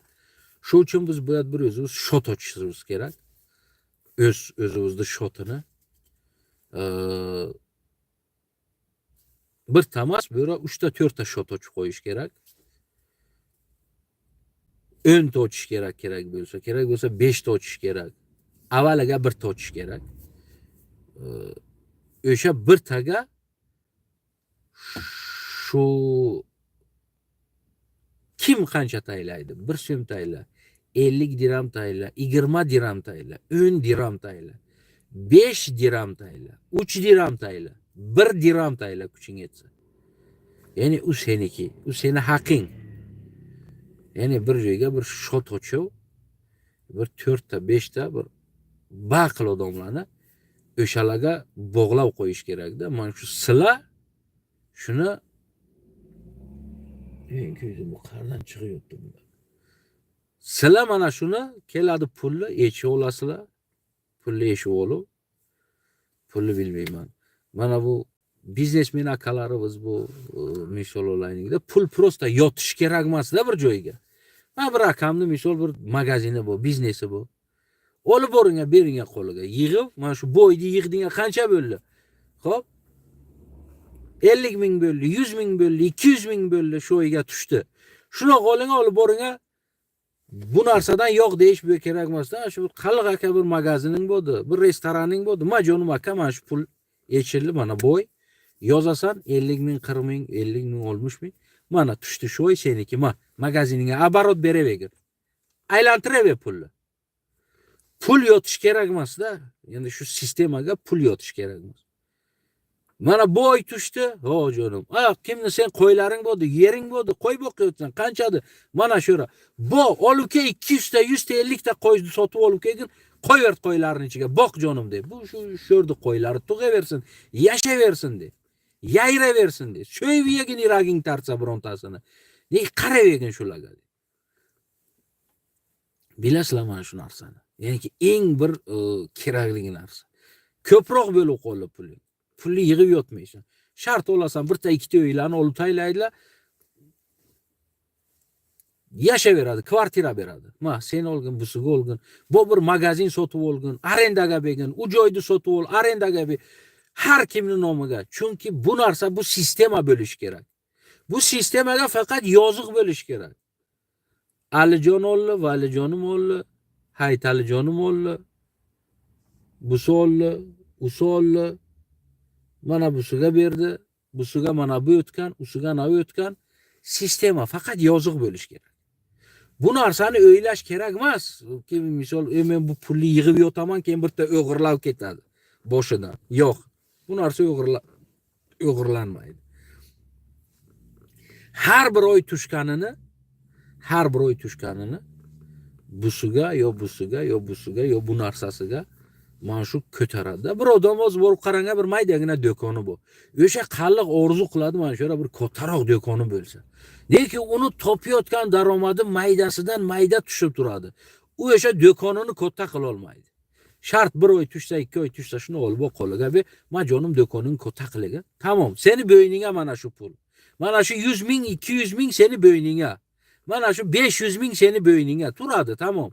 shu uchun biz bu yerda bir o'zimiz shot ochishimiz kerak. O'zimizni shotini bir tamas böyle 3 ta 4 ta shot ochib qo'yish kerak. 10 ta ochish kerak bo'lsa 5 ta ochish kerak. Avvaliga 1 ta ochish kerak. O'sha 1 taga shu kim qancha taylaydi? 1 so'm tayla, 50 dirham tayla, 20 dirham tayla, 10 dirham tayla, 5 dirham tayla, 3 dirham tayla, 1 dirham tayla kuching yetsa. Ya'ni u seniki, u seni haqing. Ya'ni bir joyga bir shot ochib, bir 4 ta, 5 ta bir baqil odamlarni o'shalarga bog'lab qo'yish kerak-da. Mana shu sila shuni ko'zim bu qardan chiqyapti bunda. Sila mana shuni keladi pulni yechib olasizlar. Pulni yechib olib, pulni bilmayman. Mana bu biznesmen akalarimiz bu misol olaylikda pul prosta yotish kerak emasda bir joyga. Mana bir rakamni misol bir magazini bu, biznesi bu. Olib boringa, beringa qo'liga. Yig'ib, mana shu bo'yni yig'dinga qancha bo'ldi? Xo'p. 50 ming bo'ldi, 100 ming bo'ldi, 200 ming bo'ldi, shu oyga tushdi. Shuni qo'linga olib boringa. Bu narsadan yo'q deyish bu kerak emasda. Shu qalliq aka bir magazining bo'ldi, bir restoraning bo'ldi. Majonim aka mana shu pul yechildi, mana bo'y. Yozasan 50 ming, 40 ming, 50 ming, 60 ming. Mana tushdi shu oy seniki. Magaziningga оборот beravergin. Aylantirib pulni. Pul yotish kerak emasda. Endi shu sistemaga pul yotish kerak emas. Mana bu oy tushdi. Ho jonim. Kimni sen qo'ylaring bo'ldi, yering bo'ldi, qo'y boqayotsan. Qanchadi? Mana shura. Bu olib kel 200 ta, 100 ta, 50 ta qo'yni sotib olib kelgin, qo'yver qo'ylarning ichiga. Boq jonim deb. Bu shu sho'rdi qo'ylari tug'aversin, yashayversin deb. Yayraversin deb. So'yib yegin iraging tartsa birontasini. Qaravergin shularga. Bilasizlar mana shu narsani. Ya'ni eng bir kerakli narsa. Ko'proq bo'lib qolib puling. Pulni yig'ib yotmaysan. Shart olasan, birta ikkita uylarni olib taylaydilar. Yashayveradi, kvartira beradi. Sen olgin, busiga olgin. Bu bir magazin sotib olgin, arendaga bergin, u joyni sotib ol, arendaga ber. Har kimning nomiga. Chunki bu narsa bu sistema bo'lish kerak. Bu sistemaga faqat yoziq bo'lish kerak. Alijon olli, Valijonim olli, Haytalijonim olli, busi olli, usi olli. Mana busiga berdi, busiga mana bu o'tgan, usiga na o'tgan. Sistema faqat yoziq bo'lish kerak. Bu narsani o'ylash kerak emas. Kim misol, men bu pulni yig'ib yotaman, keyin birta o'g'irlab ketadi boshidan. Yo'q. Bu narsa o'g'irlanmaydi. Har bir oy tushganini busiga yo busiga yo busiga yo bu narsasiga mana shu ko'taradi. Bir odam o'z borib qaranga bir maydagina do'koni bu. O'sha qalliq orzu qiladi mana shura bir ko'taroq do'koni bo'lsa. Lekin uni topayotgan daromadi maydasidan mayda tushib turadi. U o'sha do'konini katta qila olmaydi. Shart bir oy tushsa, 2 oy tushsa shuni olib qo'liga be, majonim do'koning katta qilaga. Tamam, seni bo'yninga mana shu pul. Mana shu 100 ming, 200 ming seni bo'yninga. Mana shu 500 ming seni bo'yninga turadi, tamam.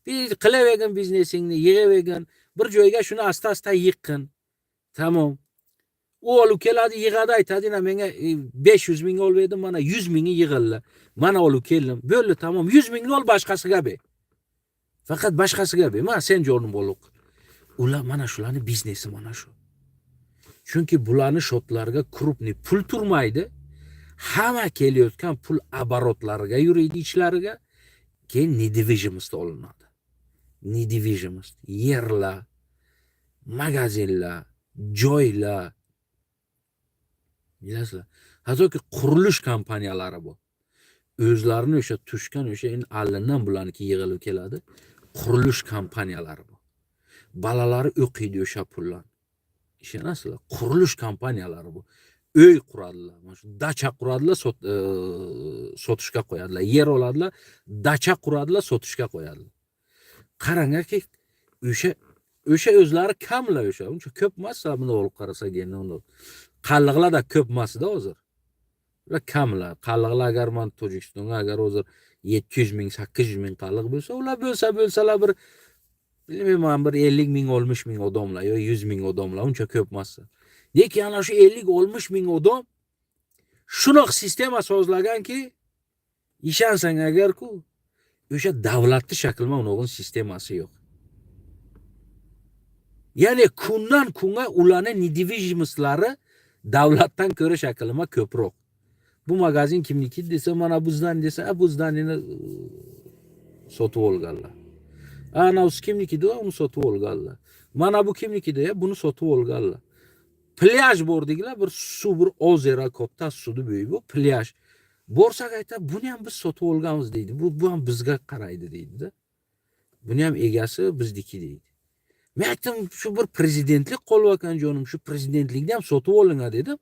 Bir qilavergin biznesingni, yig'avergin. Bir joyga shuni asta-asta yiqqin. Tamam. U olib keladi, yig'adi, aytadi, menga 500 ming olib mana 100 mingi yig'ildi. Mana olib keldim. Bo'ldi, tamam. 100 mingni ol boshqasiga ber. Faqat boshqasiga ber. Mana sen jonim bo'lib. Ular mana shularni biznesi mana shu. Chunki bularni shotlarga krupniy pul turmaydi. Hamma kelayotgan pul оборотлariga yuradi ichlariga. Keyin недвижимость olinadi. Недвижимость, yerlar, magazinlar, joylar. Bilasizlar, hattoki qurilish kompaniyalari bu. O'zlarini o'sha tushgan o'sha allandan bularniki yig'ilib keladi. Qurilish kompaniyalari bu. Balalari o'qiydi o'sha pullar. Ishonasizlar, qurilish kompaniyalari bu. Uy quradilar, mana shu dacha quradilar, sotishga qo'yadilar. Yer oladilar, dacha quradilar, sotishga qo'yadilar. Qarangki, o'sha o'zlari kamlar o'sha. Uncha ko'p emas, buni olib qarasak endi uni. Qalliqlar da ko'p emasda hozir. Ular kamlar. Qalliqlar agar men Tojikistonga agar hozir 700 ming, 800 ming qalliq bo'lsa, ular bo'lsalar bir bilmayman bir 50 ming, 60 ming odamlar yo 100 ming odamlar, uncha ko'p emas. Lekin ana shu 50-60 ming odam shunoq sistema sozlaganki, ishansang agar-ku, o'sha davlatni shaklma uning sistemasi yo'q. Ya'ni kundan kunga ularning недвижимостлari davlatdan ko'ra shaklma ko'proq. Bu magazin kimniki desa, mana bizdan desa, bizdanini sotib olganlar. Ana o'z kimniki desa, uni sotib olganlar. Mana bu kimniki desa, buni sotib olganlar. Plyaj bordiglar, bir suv, bir ozera, katta suvni bo'yi bu plyaj. Borsak aytadi, buni ham biz sotib olganmiz deydi. Bu ham bizga qaraydi deydi-da. Buni ham egasi bizniki deydi. Men aytdim, shu bir prezidentlik qo'lvakan jonim, shu prezidentlikni ham sotib olinga dedim.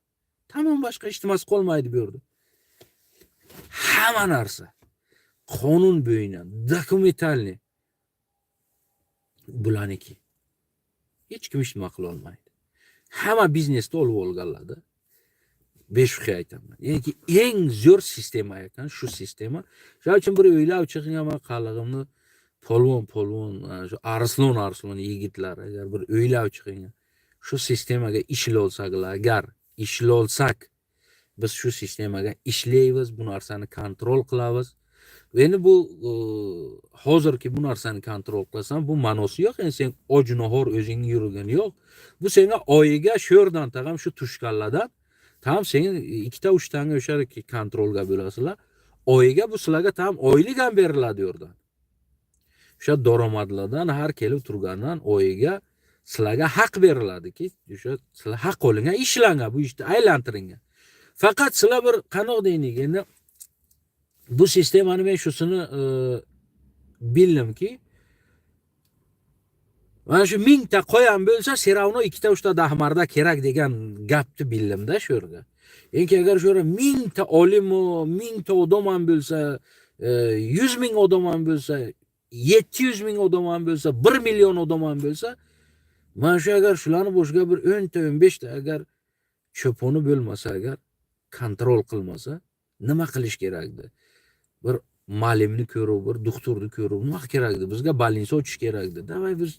Tamam, boshqa ishtimas qolmaydi bu yerda. Hamma narsa qonun bo'yicha, dokumentalni bularniki. Hech kim ishtima qila olmaydi. Hamma biznesda olib olganlarda. Beşuqi aytaman. Ya'ni eng zo'r sistema ekan shu sistema. Shuning uchun bir o'ylab chiqaman qalig'imni polvon shu arslon yigitlar agar bir o'ylab chiqing. Shu sistemaga ishlovsalar, agar ishlovsak biz shu sistemaga ishlaymiz, bu narsani kontrol qilamiz. Endi bu hozirki bu narsani kontrol qilasan, bu ma'nosi yo'q. Endi sen ojnohor o'zing yurgani yo'q. Bu senga oyiga sho'rdan tag'am shu tushkanlardan tamam sen 2-3 tanga o'sha kontrolga bo'lasizlar. Oyiga bu sizlarga tamam oylik ham beriladi yordan. O'sha daromadlardan har kelib turgandan oyiga sizlarga haq beriladiki, o'sha sizlar haq qo'lingga ishlangan, bu ishni aylantiringan. Faqat sizlar bir qanoq deylik endi bu sistemani men shusini bildimki, mana shu 1000 ta qo'yan bo'lsa, seravno 2-3 ta dahmarda kerak degan gapni bildim-da shu yerga. Endi agar shu yerga 1000 ta olimo, 1000 ta odam ham bo'lsa, 100 ming odam ham bo'lsa, 700 ming odam ham bo'lsa, 1 million odam ham bo'lsa, mana shu agar shularni boshiga bir 10 ta 15 ta agar cho'poni bo'lmasa, agar kontrol qilmasa, nima qilish kerakdi? Bir malimni ko'rib, bir doktorni ko'rib, nima kerakdi? Bizga больница ochish kerakdi. Davay biz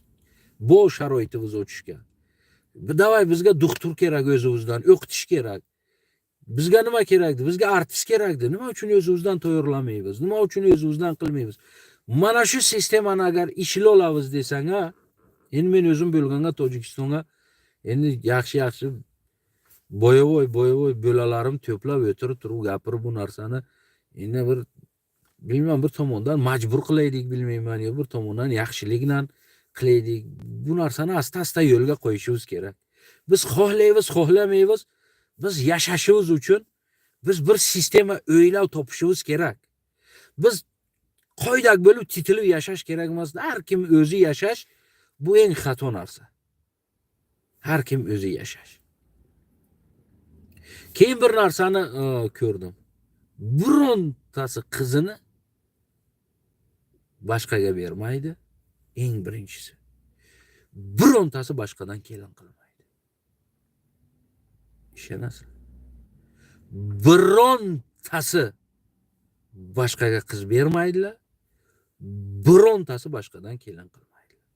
bu sharoitimiz ochishga. Davay bizga doktor kerak o'zimizdan, o'qitish kerak. Bizga nima kerakdi? Bizga artist kerakdi. Nima uchun o'zimizdan tayyorlamaymiz? Nima uchun o'zimizdan qilmaymiz? Mana shu sistemani agar ishlay olamiz desang, endi men o'zim bo'lganda Tojikistonga endi yaxshi boyavoy bo'lalarim to'plab o'tirib turib gapirib bu narsani endi bir bilmem bir tomondan majbur qilaydik bilmayman yo bir tomondan yaxshilik bilan qilaydik. Bu narsani asta yo'lga qo'yishimiz kerak. Biz xohlaymiz, xohlamaymiz, biz yashashimiz uchun biz bir sistema o'ylab topishimiz kerak. Biz qoidak bo'lib titilib yashash kerak emas. Har kim o'zi yashash bu eng xato narsa. Har kim o'zi yashash. Keyin bir narsani ko'rdim. Birontasi qizini boshqaga bermaydi. Eng birinchisi. Birontasi boshqadan kelin qilmaydi. Ishonasizlar? Birontasi boshqaga qiz bermaydilar. Birontasi boshqadan kelin qilmaydilar.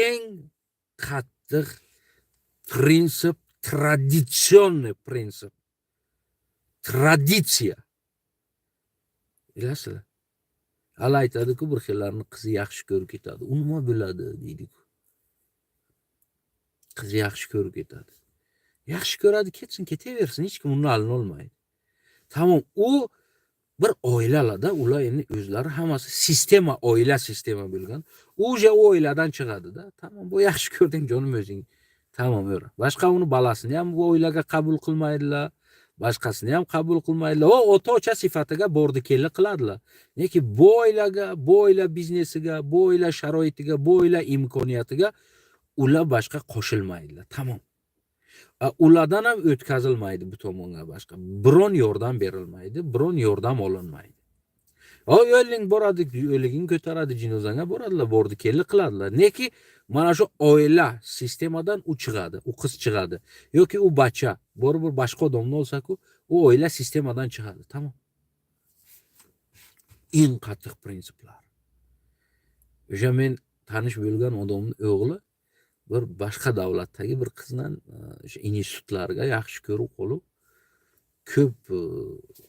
Eng qattiq prinsip, traditsionniy prinsip. Traditsiya. Bilasizlar? Hali aytadi-ku, bir xillarni qizi yaxshi ko'rib ketadi. U nima bo'ladi deydi-ku. Qizi yaxshi ko'rib ketadi. Yaxshi ko'radi, ketsin, ketaversin, hech kim uni alini olmaydi. Tamam, u bir oilalarda ular endi o'zlari hammasi sistema, oila sistema bo'lgan. U oiladan chiqadi-da. Tamam, bu yaxshi ko'rding jonim o'zing. Tamam, o'ra. Boshqa uni balasini ham bu oilaga qabul qilmaydilar. Boshqasini ham qabul qilmaydilar. O ota-ocha sifatiga bordi kelli qiladilar. Lekin bu oilaga, bu oila biznesiga, bu oila sharoitiga, bu oila imkoniyatiga ular boshqa qo'shilmaydilar. Tamam. Ulardan ham o'tkazilmaydi bu tomonga boshqa. Biron yordam berilmaydi, biron yordam olinmaydi. O'yling boradi, o'liging ko'taradi, jinozanga boradilar, bordi kelli qiladilar. Neki mana shu oila sistemadan u chiqadi, u qiz chiqadi yoki u bacha bir boshqa odamni olsa-ku, u oila sistemadan chiqadi. Tamam. Eng qattiq prinsiplar. O'sha men tanish bo'lgan odamning o'g'li bir boshqa davlatdagi bir qizdan o'sha institutlarga yaxshi ko'rib qolib ko'p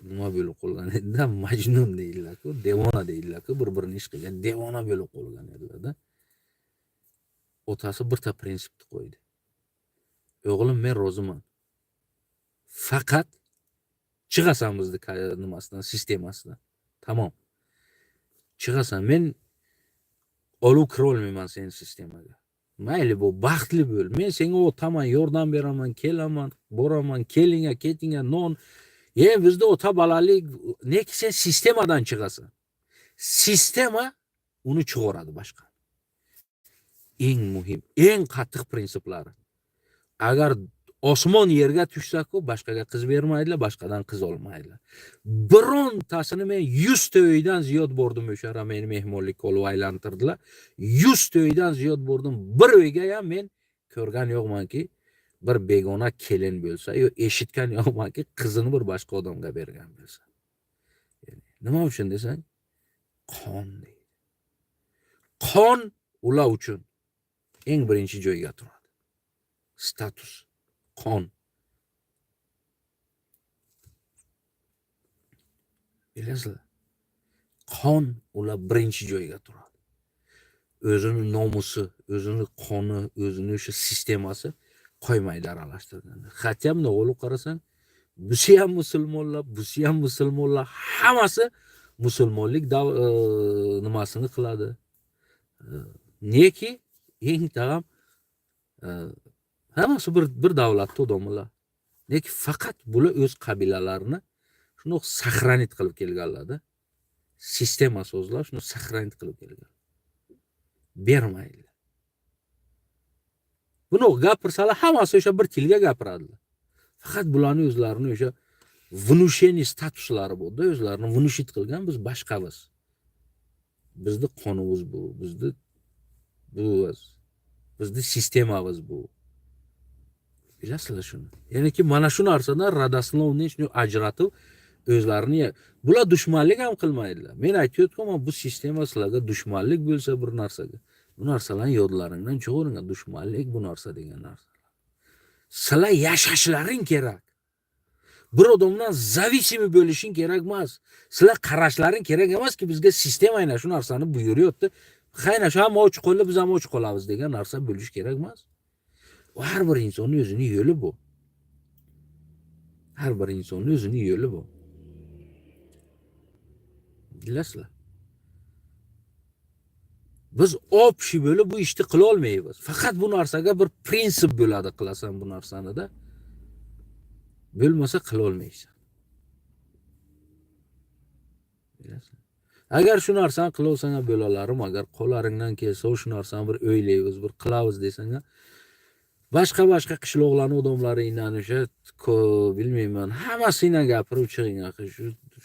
nima bo'lib qolgan edi, majnun deydilar-ku, devona deydilar-ku, bir-birini ish qilgan devona bo'lib qolgan edilar-da. Otasi birta prinsipni qo'ydi. O'g'lim, men roziman. Faqat chiqasan bizni nimasidan, sistemasidan. Tamam. Chiqasan, men olib kira olmayman sening sistemaga. Mayli bu baxtli bo'l. Men senga o'taman, yordam beraman, kelaman, boraman, kelinga, ketinga non. Bizda o'ta balalik, neki sen sistemadan chiqasan. Sistema uni chiqaradi boshqa. Eng muhim, eng qattiq prinsiplari. Agar osmon yerga tushsa-ku, boshqaga qiz bermaydilar, boshqadan qiz olmaydilar. Birontasini men 100 ta uydan ziyod bordim, o'sha meni mehmonlikka olib aylantirdilar. 100 ta uydan ziyod bordim. Bir uyga ham men ko'rgan yo'qmanki bir begona kelin bo'lsa, yo eshitgan yo'qmanki qizini bir boshqa odamga bergan bo'lsa. Nima uchun desang, qon deydi. Qon ular uchun eng birinchi joyga turadi. Status, qon. Bilasizlar? Qon ular birinchi joyga turadi. O'zini nomusi, o'zini qoni, o'zini o'sha sistemasi qo'ymaydi aralashtirganda. Xatyamda olib qarasang, busi ham musulmonlar, busi ham musulmonlar, hammasi musulmonlik nimasini qiladi. Neki eng tag'am hammasi bir davlatda odamlar. Neki faqat bular o'z qabilalarini shuni saqlanit qilib kelganlarda. Sistema so'zlar shuni saqlanit qilib kelgan. Bermaydi. Buni gapirsalar hammasi o'sha bir tilga gapiradilar. Faqat bularning o'zlarini o'sha внушение statuslari bo'ldi, o'zlarini внушить qilgan biz boshqamiz. Bizni qonimiz bu, bizni sistemamiz bu. Bilasizlar shuni. Ya'niki mana shu narsadan radoslovni shuni ajratib o'zlarini bular dushmanlik ham qilmaydilar. Men aytayotganim bu sistema sizlarga dushmanlik bo'lsa bir narsaga. Bu narsalarni yodlaringdan chiqaring, dushmanlik bu narsa degan narsa. Sizlar yashashlaring kerak. Bir odamdan zavisimi bo'lishing kerak emas. Sizlar qarashlaring kerak emas-ki bizga sistema aynan shu narsani buyuryapti. Qayna shu ham och qo'lib biz ham och qolamiz degan narsa bo'lish kerak emas. Har bir insonning o'zining yo'li bu. Har bir insonning o'zining yo'li bu. Bilasizlar? Biz opshi bo'lib bu ishni qila olmaymiz. Faqat bu narsaga bir prinsip bo'ladi qilasan bu narsani-da. Bo'lmasa qila olmaysan. Bilasizlar? Agar shu narsani qila olsang bo'lalarim, agar qo'laringdan kelsa shu narsani bir o'ylaymiz, bir qilamiz desang, boshqa qishloqlarning odamlari inan o'sha bilmayman, hammasidan gapirib chiqing.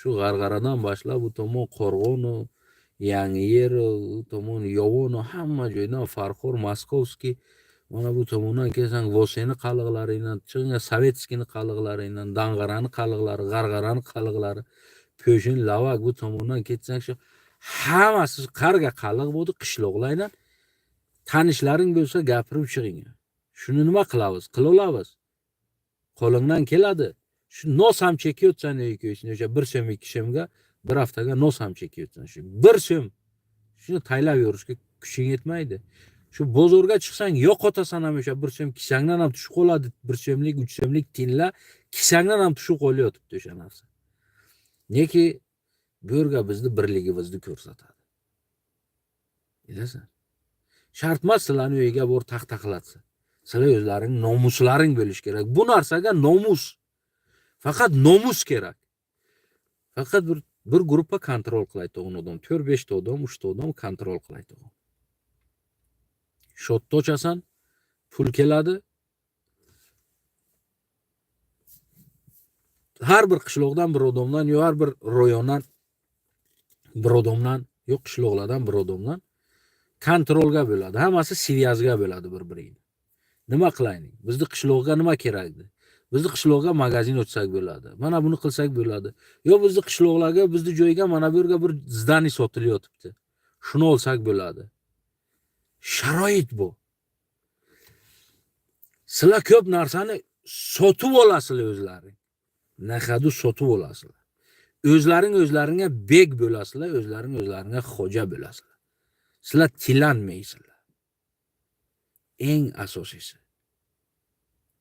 Shu G'arg'aradan boshlab bu tomon Qo'rg'on, Yangiyer, u tomon Yovon, hamma joydan Farxor, Moskovskiy, mana bu tomondan kelsang Voseni qaliqlaridan, chiqing, Sovetskiyni qaliqlaridan, Dang'arani qaliqlari, G'arg'arani qaliqlari, Pöshin, Lavak bu tomondan ketsang shu hammasi qarga qaliq bo'ldi qishloqlardan. Tanishlaring bo'lsa gapirib chiqing. Shuni nima qilamiz? Qila olamiz. Qo'lingdan keladi. Shu nos ham chekayotsan yo'q-yo'q, o'sha 1 so'm 2 so'mga bir haftaga nos ham chekayotsan. Shu 1 so'm. Shuni taylab yurishga kuching yetmaydi. Shu bozorga chiqsang yo'qotasan ham o'sha 1 so'm kisangdan ham tushib qoladi. 1 so'mlik, 3 so'mlik tinla kisangdan ham tushib qolyotibdi o'sha narsa. Neki bu yerga bizni birligimizni ko'rsatadi. Bilasizlar? Shart emas sizlarning uyiga bor taxtaqlatsa. Sizlar o'zlaring nomuslaring bo'lish kerak. Bu narsaga nomus. Faqat nomus kerak. Faqat bir guruhga kontrol qilaydi odam, 4-5 ta odam, 3 ta odam kontrol qilaydi. Shotda ochasan, pul keladi. Har bir qishloqdan bir odamdan, yo har bir rayondan bir odamdan, yo qishloqlardan bir odamdan kontrolga bo'ladi. Hammasi svязga bo'ladi bir-biriga. Nima qilaylik? Bizni qishloqqa nima kerakdi? Bizni qishloqqa magazin ochsak bo'ladi. Mana buni qilsak bo'ladi. Yo bizni qishloqlarga, bizni joyga mana bu yerga bir zdaniy sotilyotibdi. Shuni olsak bo'ladi. Sharoit bu. Sizlar ko'p narsani sotib olasizlar o'zlaring. Nahadu sotib olasizlar. O'zlaringga beg bo'lasizlar, o'zlaringga xo'ja bo'lasizlar. Sizlar tilanmaysizlar. Eng asosiysi.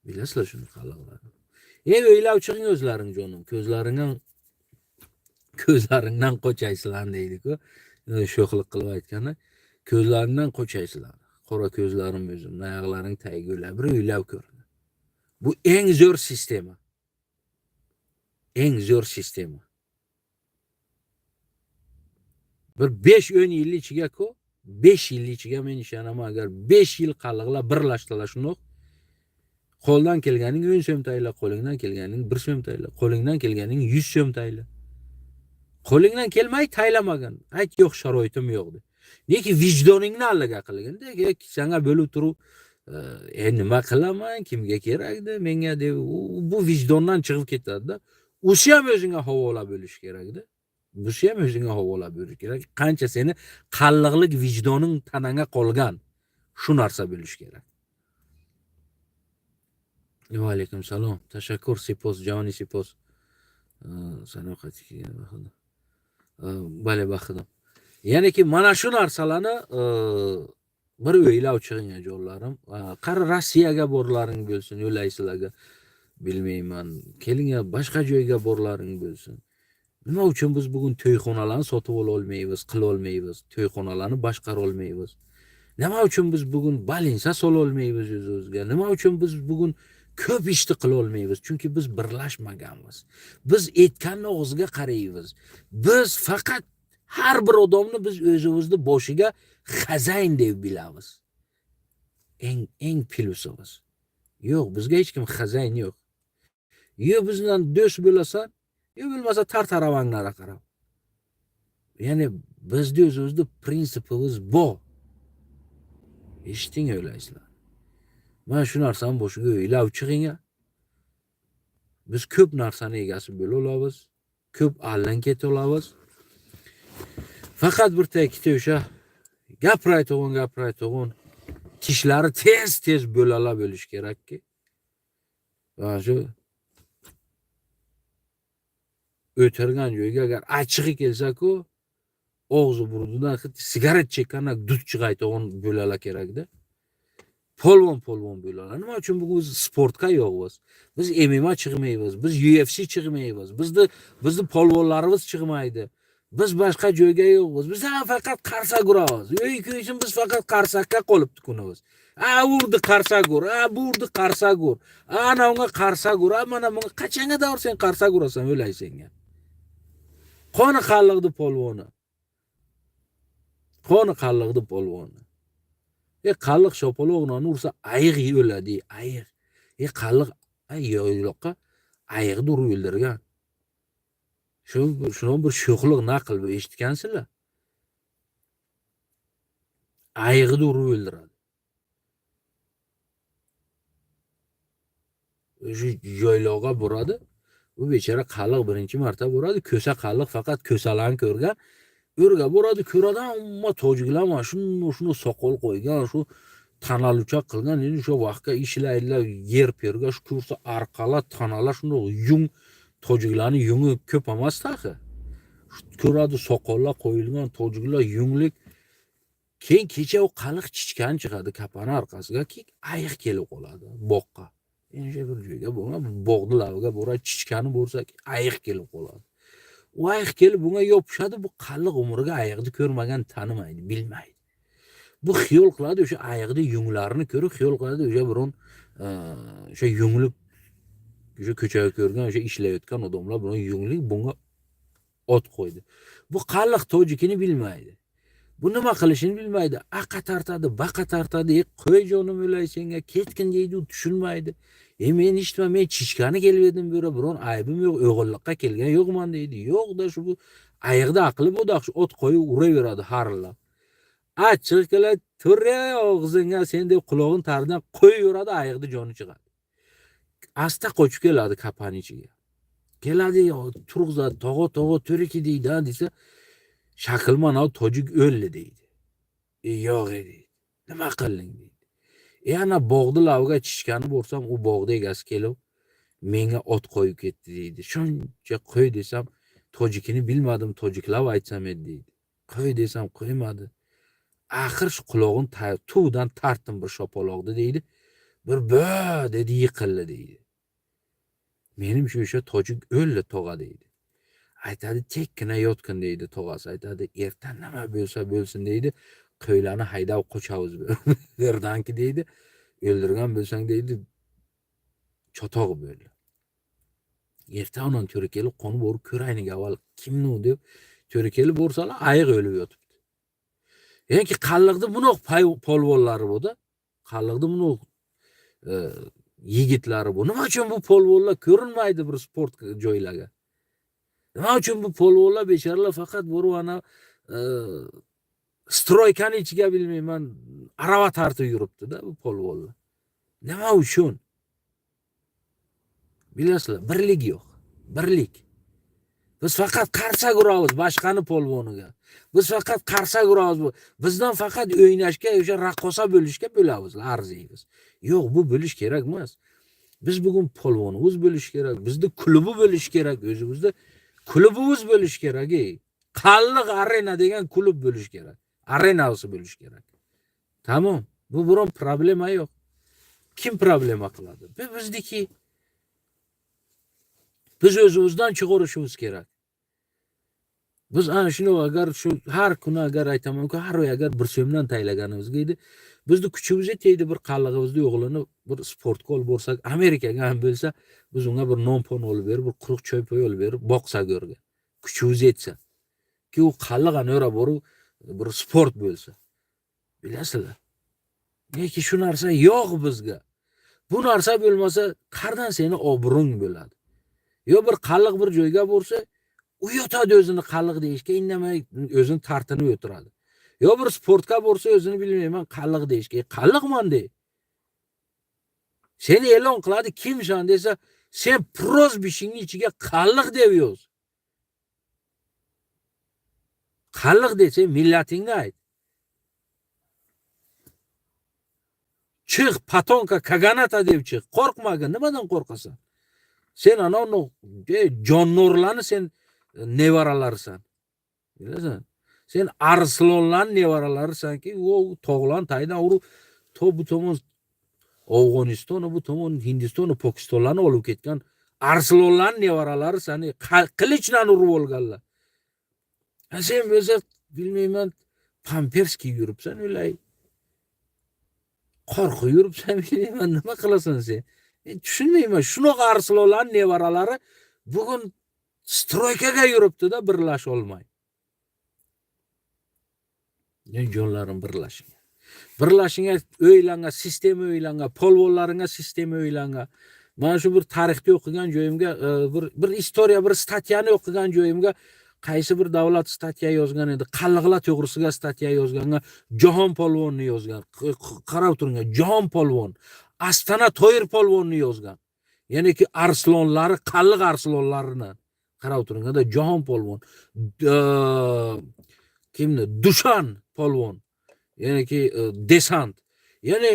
Bilasizlar shuni qilinglar. O'ylab chiqing o'zlaring jonim, ko'zlaringdan qochaysizlar deydi-ku. Sho'xlik qilib aytganda, ko'zlaringdan qochaysizlar. Qora ko'zlarim o'zim, oyoqlaring taygula, bir o'ylab ko'ring. Bu eng zo'r sistema. Eng zo'r sistema. Bir 5-10 yil ichiga-ku, 5 yil ichiga men ishonaman, agar 5 yil qaliqlar birlashdilar shundoq, qo'ldan kelganing 10 so'm tayla, qo'lingdan kelganing 1 so'm tayla, qo'lingdan kelganing 100 so'm tayla. Qo'lingdan kelmay taylamagan. Ayt yo'q, sharoitim yo'q de. Neki vijdoningni allaga qilganda, senga bo'lib turib Nima qilaman, kimga kerakdi, menga deb bu vijdondan chiqib ketadi-da. O'sha ham o'zingga havola bo'lish kerak-da. Busi ham o'zingga havola bo'lish kerak. Qancha seni qalliqlik vijdoning tananga qolgan, shu narsa bo'lish kerak. Va alaykum salom. Tashakkur Sipos, Joni Sipos. Sanoqatiga baxtim. Bale baxtim. Ya'niki mana shu narsalarni bir o'ylab chiqing ajollarim. Qari Rossiyaga borlaring bo'lsin, yo'laysizlarga. Bilmayman. Keling boshqa joyga borlaring bo'lsin. Nima uchun biz bugun to'yxonalarni sotib ola olmaymiz, qila olmaymiz, to'yxonalarni boshqara olmaymiz? Nima uchun biz bugun balinsa sola olmaymiz o'z-o'zimizga? Nima uchun biz bugun ko'p ishni qila olmaymiz? Chunki biz birlashmaganmiz. Biz aytganni og'ziga qaraymiz. Biz faqat har bir odamni biz o'zimizni boshiga xazayn deb bilamiz. Eng plusimiz. Yo'q, bizga hech kim xazayn yo'q. Yo bizdan do'st bo'lasan, yo bo'lmasa tartaravanglarga qarab. Ya'ni bizda o'zimizni prinsipimiz bor. Eshiting o'ylaysizlar. Mana shu narsani boshiga o'ylab chiqing. Biz ko'p narsani egasi bo'la olamiz, ko'p allan keta olamiz. Faqat bir ikkita o'sha gapirayotgan tishlari tez bo'lala bo'lish kerakki. Mana shu o'tirgan joyga agar achchig'i kelsa-ku, og'zi burnidan sigaret chekkandan dud chiqayotgan bo'lala kerakda. Polvon bo'lalar. Nima uchun bugun biz sportga yo'qmiz? Biz MMA chiqmaymiz, biz UFC chiqmaymiz, bizni polvonlarimiz chiqmaydi. Biz boshqa joyga yo'qmiz. Biz faqat qarsak uramiz. Yo'q uchun biz faqat qarsakka qolibdi kunimiz. Urdi qarsak ur, burdi qarsak ur. Ana unga qarsak ur, mana bunga qachonga davr sen qarsak urasan o'ylaysenga. Qoni qalliqdi polvoni. Qoni qalliqdi polvoni. Qalliq shopaloqni ursa ayiq o'ladi, ayiq. Qalliq yo'qqa ayiqni urib o'ldirgan. Shuni bir sho'xliq naql eshitgansizlar. Ayiqni urib o'ldiradi. Shu joylarga boradi. Bu bechora qalliq birinchi marta boradi. Ko'sa qalliq faqat ko'salarni ko'rgan. O'rga boradi, ko'radi, ammo tojiklar mana shuni soqol qo'ygan, shu tanalucha qilgan, endi shu vaqtga ishlaydilar, yer perga shu kursa arqala tanalar shuni yung tojiklarning yungi ko'p emas taxi. Ko'radi, soqollar qo'yilgan, tojiklar yunglik. Keyin kecha u qaliq chichkan chiqadi kapani orqasiga, keyin ayiq kelib qoladi boqqa. Endi shu bir joyga bo'lgan, bog'ni laviga boradi, chichkani bo'lsa, ayiq kelib qoladi. U ayiq kelib bunga yopishadi, bu qalliq umriga ayiqni ko'rmagan, tanimaydi, bilmaydi. Bu xiyol qiladi, o'sha ayiqni yunglarini ko'rib xiyol qiladi, o'sha biron o'sha yunglik o'sha ko'chaga ko'rgan, o'sha ishlayotgan odamlar biron yunglik bunga ot qo'ydi. Bu qalliq tojikini bilmaydi. Bu nima qilishini bilmaydi. Aqa tartadi, baqa tartadi, qo'y jonim o'laysenga, ketgin deydi, u tushunmaydi. Men eshitma, men chichkani kelib edim, biron aybim yo'q, o'g'illikqa kelgan yo'qman deydi. Yo'qda shu bu ayiqda aqli bu da ot qo'yib uraveradi harillab. Achchiq keladi, turre og'zingga sen deb qulog'in taridan qo'yaveradi, ayiqni joni chiqadi. Asta qochib keladi kapani ichiga. Keladi, turg'izadi, tog'a to'riki deydi, desa, shakl mana tojik o'ldi deydi. Yo'q edi. Nima qilding deydi. Yana bog'ni laviga chichkani borsam, u bog'da egasi kelib menga ot qo'yib ketdi deydi. Shuncha qo'y desam, tojikini bilmadim, tojiklab aytsam edi deydi. Qo'y desam qo'ymadi. Axir shu qulog'in tuvdan tartdim bir shopaloqdi deydi. Bir dedi yiqildi deydi. Menim o'sha tojik o'ldi tog'a deydi. Aytadi, tekkina yotqin deydi tog'asi. Aytadi, erta nima bo'lsa bo'lsin deydi. Qo'ylarni haydab qochamiz yerdanki deydi. O'ldirgan bo'lsang deydi, chotoq bo'ldi. Erta unan to'ri kelib qonib borib ko'raylik avval kimni u deb to'ri kelib borsalar, ayiq o'lib yotibdi. Ya'ni qalliqni bunoq polvonlari bu-da. Qalliqni bunoq yigitlari bu. Nima uchun bu polvonlar ko'rinmaydi bir sport joylarga? Nima uchun bu polvonlar bechoralar faqat borib ana Stroykani ichiga bilmayman arava tortib yuribdi-da bu polvonlar. Nima uchun? Bilasizlar, birlik yo'q. Birlik. Biz faqat qarsak uramiz boshqani polvoniga. Biz faqat qarsak uramiz. Bizdan faqat o'ynashga, o'sha raqqosa bo'lishga bo'lamiz, arziymiz. Yo'q, bu bo'lish kerak emas. Biz bugun polvonimiz bo'lish kerak, bizning klubi bo'lish kerak, o'zimizda klubimiz bo'lish kerak. Qalliq arena degan klub bo'lish kerak. Arenasi bo'lish kerak. Tamam. Bu biron problema yo'q. Kim problema qiladi? Bizniki. Biz o'zimizdan chiqarishimiz kerak. Biz ana shuni agar shu har kuni agar aytamanku, har oy agar bir so'mdan taylaganimizga edi, bizni kuchimiz yetaydi bir qallig'imizni o'g'lini bir sportga olib borsak, Amerikaga ham bo'lsa, biz unga bir non-pon olib berib, bir quruq choy-poy olib berib boqsak o'rga. Kuchimiz yetsa. Ki u qalliq anora borib bir sport bo'lsa. Bilasizlar? Lekin shu narsa yo'q bizga. Bu narsa bo'lmasa, qardan seni obro'ng bo'ladi. Yo bir qalliq bir joyga borsa, u yotadi o'zini qalliq deyishga, indamay o'zini tartinib o'tiradi. Yo bir sportga borsa, o'zini bilmayman qalliq deyishga, qalliqman dey. Seni e'lon qiladi, kimsan desa, sen prozbishingning ichiga qalliq deb yoz. Qalliq desa, millatingni ayt. Chiq, patonka, kaganata deb chiq. Qo'rqmagin, nimadan qo'rqasan? Sen ana jonivorlarni sen nevaralarisan. Bilasan? Sen arslonlarning nevaralarisanki, u tog'lan taydan urib, bu tomon Afg'oniston, bu tomon Hindiston, Pokistonlarni olib ketgan arslonlarning nevaralari seni qilichdan urib olganlar. Sen o'zi bilmayman pampers kiyib yuribsan, o'lay. Qo'rqib yuribsan, bilmayman nima qilasan sen? Tushunmayman, shunaqa arslonlarning nevaralari bugun stroykaga yuribdi-da, birlasha olmay. Jonlarim birlashing. Birlashinga o'ylangan, sistema o'ylangan, polvonlaringa sistema o'ylangan. Mana shu bir tarixda o'qigan joyimga, bir istoriya, bir statyani o'qigan joyimga qaysi bir davlat statya yozgan edi. Qalliqlar to'g'risiga statya yozganga Jahon polvonni yozgan. Qarab turing, Jahon polvon, Astana To'yir polvonni yozgan. Ya'ni ki arslonlari, qalliq arslonlarini qarab turing, da Jahon polvon. Kimni? Dushan polvon. Ya'ni ki desant. Ya'ni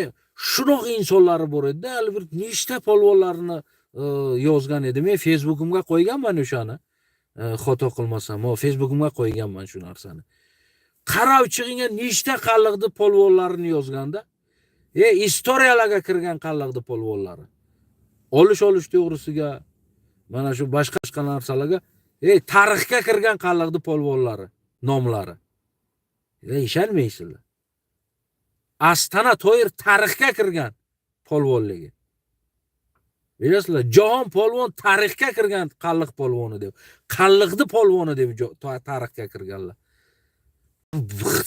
shunaqa insonlar bor edi. Albatta nechta polvonlarni yozgan edi. Men Facebook'imga qo'yganman o'shani. Xato qilmasam, Facebook'imga qo'yganman shu narsani. Qarab chiqinga nechta qalliqni polvonlarini yozganda, istoriyalarga kirgan qalliqni polvonlari. Olish to'g'risiga, mana shu boshqa narsalarga, tarixga kirgan qalliqni polvonlari nomlari. Ishonmaysizlar. Astana To'yir tarixga kirgan polvonligi. Bilasizlar, Jahon polvon tarixga kirgan qalliq polvoni deb. Qalliqni polvoni deb tarixga kirganlar.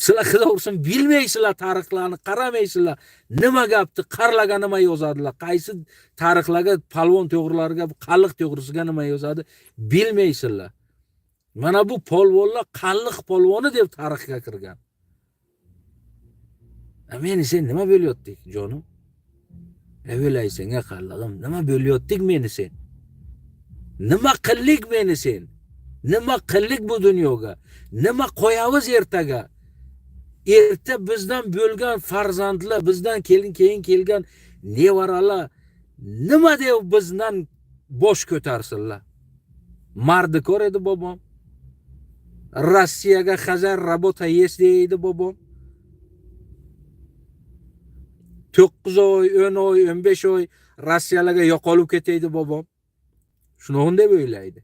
Sizlar qilaversin, bilmaysizlar tarixlarni, qaramaysizlar. Nima gapti, qarlaga nima yozadilar, qaysi tarixlarga, polvon to'g'rilariga, qalliq to'g'risiga nima yozadi, bilmaysizlar. Mana bu polvonlar qalliq polvoni deb tarixga kirgan. Meni sen nima bo'lyaptik, jonim? O'ylaysanga qallig'im, nima bo'lyaptik meni sen? Nima qillik meni sen? Nima qillik bu dunyoga? Nima qo'yamiz ertaga? Erta bizdan bo'lgan farzandlar, bizdan keyin kelgan nevaralar nima deb bizdan bosh ko'tarsinlar? Mardikor edi bobom. Rossiyaga Xazar rabota yes deydi bobom. 9 oy, 10 oy, 15 oy Rossiyalarga yo'qolib ketaydi bobom. Shuni deb o'ylaydi.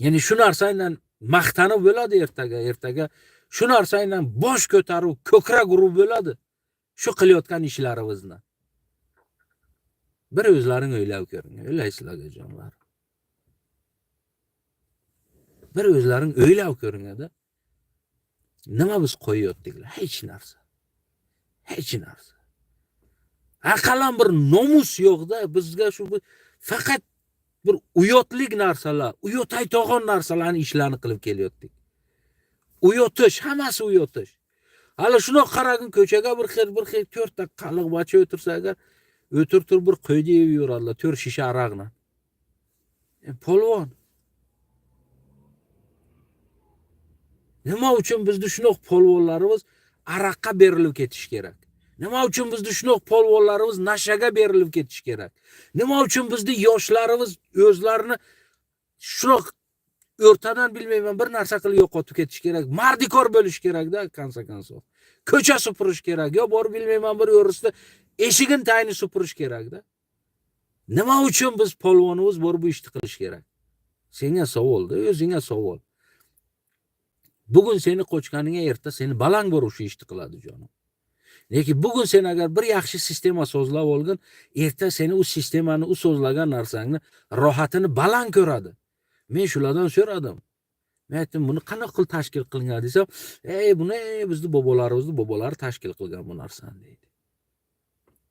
Ya'ni shu narsa bilan maqtanib bo'ladi ertaga shu narsa bilan bosh ko'tarib, ko'krak urib bo'ladi. Shu qilayotgan ishlarizni. Bir o'zlaring o'ylab ko'ring, o'ylaysizlarga jonlar. Bir o'zlaring o'ylab ko'ring-da. Nima biz qo'yayotdiklar? Hech narsa. Hech narsa. Aqallan bir nomus yo'q-da, bizga shu faqat bir uyotlik narsalar, uyotay to'g'on narsalarni ishlarni qilib kelyaptik. Uyotish, hammasi uyotish. Hali shuni qaragin ko'chaga bir xil 4 ta qaliq bacha o'tirsa agar o'tirtir bir qo'ydi yeb yuradilar 4 shisha aroqni. Polvon. Nima uchun bizning shunoq polvonlarimiz aroqqa berilib ketish kerak? Nima uchun bizning shunoq polvonlarimiz nashaga berilib ketish kerak? Nima uchun bizning yoshlarimiz o'zlarini shunoq o'rtadan bilmayman bir narsa qilib yo'qotib ketish kerak? Mardikor bo'lish kerak-da konsekvensov. Ko'cha supurish kerak, yo borib bilmayman bir o'risda eshigin tayini supurish kerak-da. Nima uchun biz polvonimiz bor bu ishni qilish kerak? Senga savolda, o'zingga savol. Bugun seni qo'chqaniga erta seni balang bor o'sha ishni qiladi jonim. Lekin bugun sen agar bir yaxshi sistema so'zlab olgin, erta seni u sistemani, u so'zlagan narsangni rohatini baland ko'radi. Men shulardan so'radim. Men aytdim, buni qanaqa qilib tashkil qilingan desam, buni bizning bobolari tashkil qilgan bu narsani deydi.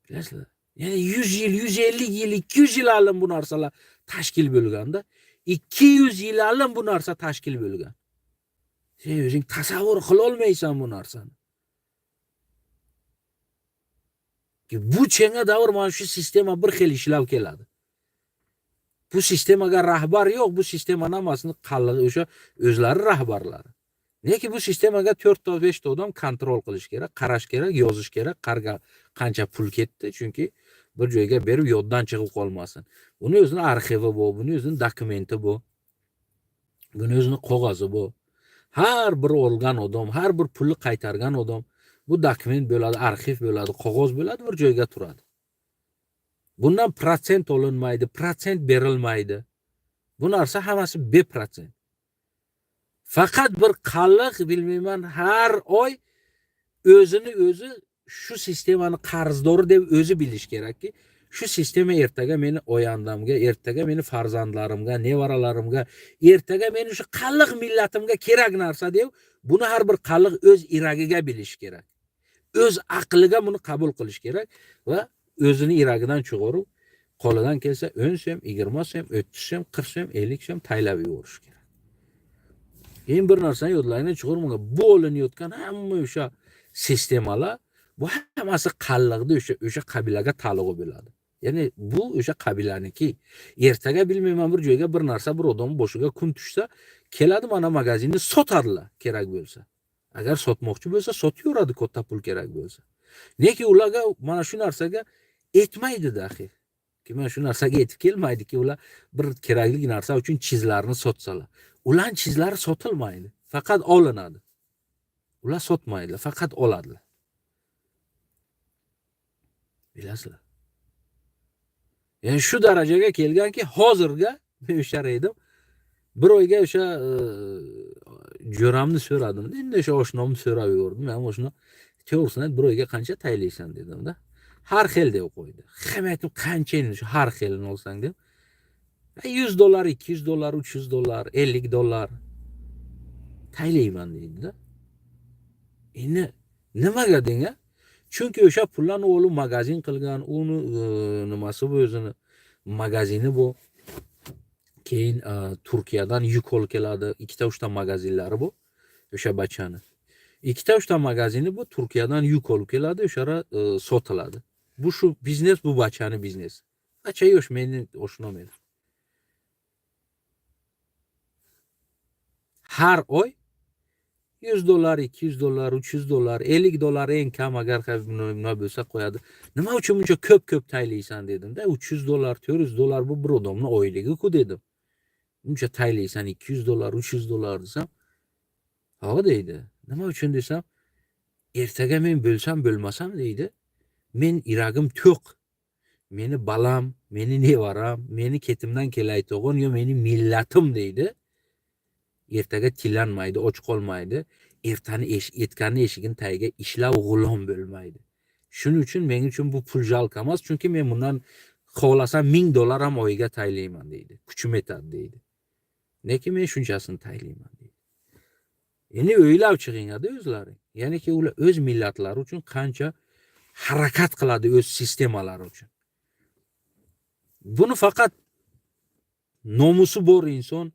Bilasizlar? Ya'ni 100 yil, 150 yil, 200 yil oldin bu narsalar tashkil bo'lganda, 200 yil oldin bu narsa tashkil bo'lgan. Sen o'zing tasavvur qila olmaysan bu narsani. Bu chenga davr mana shu sistema bir xil ishlab keladi. Bu sistemaga rahbar yo'q, bu sistemaning hammasini qallig'i o'sha o'zlari rahbarlari. Lekin bu sistemaga 4 ta 5 ta odam kontrol qilish kerak, qarash kerak, yozish kerak, qancha pul ketdi, chunki bir joyga berib yoddan chiqib qolmasin. Buni o'zining arxivi bor, buni o'zining dokumenti bor. Buni o'zining qog'ozi bor. Har bir olgan odam, har bir pulni qaytargan odam bu dokument bo'ladi, arxiv bo'ladi, qog'oz bo'ladi, bir joyga turadi. Bundan protsent olinmaydi, protsent berilmaydi. Bu narsa hammasi beprosent. Faqat bir qalliq bilmayman har oy o'zini o'zi shu sistemani qarzdori deb o'zi bilish kerakki, shu sistema ertaga meni oyandamga, ertaga meni farzandlarimga, nevaralarimga, ertaga meni shu qalliq millatimga kerak narsa deb buni har bir qalliq o'z iragiga bilish kerak. O'z aqliga buni qabul qilish kerak va o'zini iragidan chiqarib, qo'lidan kelsa 10 so'm, 20 so'm, 30 so'm, 40 so'm, 50 so'm taylab yuborish kerak. Keyin bir narsani yodlaringdan chiqarmanglar. Bu olinayotgan hamma o'sha sistemalar bu hammasi qalliqda o'sha qabilaga taalluqli bo'ladi. Ya'ni bu o'sha qabilaniki. Ertaga bilmayman bir joyga bir narsa bir odam boshiga kun tushsa, keladi mana magazinni sotadilar kerak bo'lsa. Agar sotmoqchi bo'lsa, sotaveradi katta pul kerak bo'lsa. Lekin ularga mana shu narsaga etmaydi-da axir. Ki men shu narsaga yetib kelmaydiki, ular bir kerakli narsa uchun chizlarni sotsalar. Ular chizlari sotilmaydi, faqat olinadi. Ular sotmaydilar, faqat oladilar. Bilasizlar? Yani shu darajaga kelganki, hozirga men o'shar edim. Bir oyga o'sha jo'ramni so'radim. Endi o'sha oshnomni so'rab yurdim. Men o'shni to'g'risini bir oyga qancha taylaysan dedim-da. Har xil deb qo'ydi. Qiymatim qancha endi shu har xilini olsang deb. $100, $200, $300, $50 taylayman deydi-da. Endi nimaga denga? Chunki o'sha pullarni o'g'li magazin qilgan, uni nimasi bu o'zini magazini bu. Keyin Turkiyadan yuk olib keladi. 2-3 ta magazinlari bu. O'sha bachani. 2-3 ta magazini bu Turkiyadan yuk olib keladi, o'shara sotiladi. Bu shu biznes, bu bachani biznes. Bacha yo'q, meni o'shnomaydi. Har oy $100, $200, $300, $50 eng kam agar nima bo'lsa qo'yadi. Nima uchun buncha ko'p taylaysan dedim-da. $300, $400 bu bir odamning oyligi-ku dedim. Buncha taylaysan $200, $300 desam, ha deydi. Nima uchun desam, ertaga men bo'lsam bo'lmasam deydi. Men iragim to'q. Meni balam, meni nevaram, meni ketimdan kelayotgan yo meni millatim deydi. Ertaga tilanmaydi, och qolmaydi. Ertani etganni eshigin tagiga ishlab g'ulom bo'lmaydi. Shuning uchun men uchun bu pul jalq emas, chunki men bundan xohlasam $1000 ham oyiga taylayman deydi. Kuchim yetadi deydi. Lekin men shunchasini taylayman deydi. Endi o'ylab chiqinglar-da o'zlaring. Ya'niki ular o'z millatlari uchun qancha harakat qiladi o'z sistemalari uchun. Buni faqat nomusi bor inson,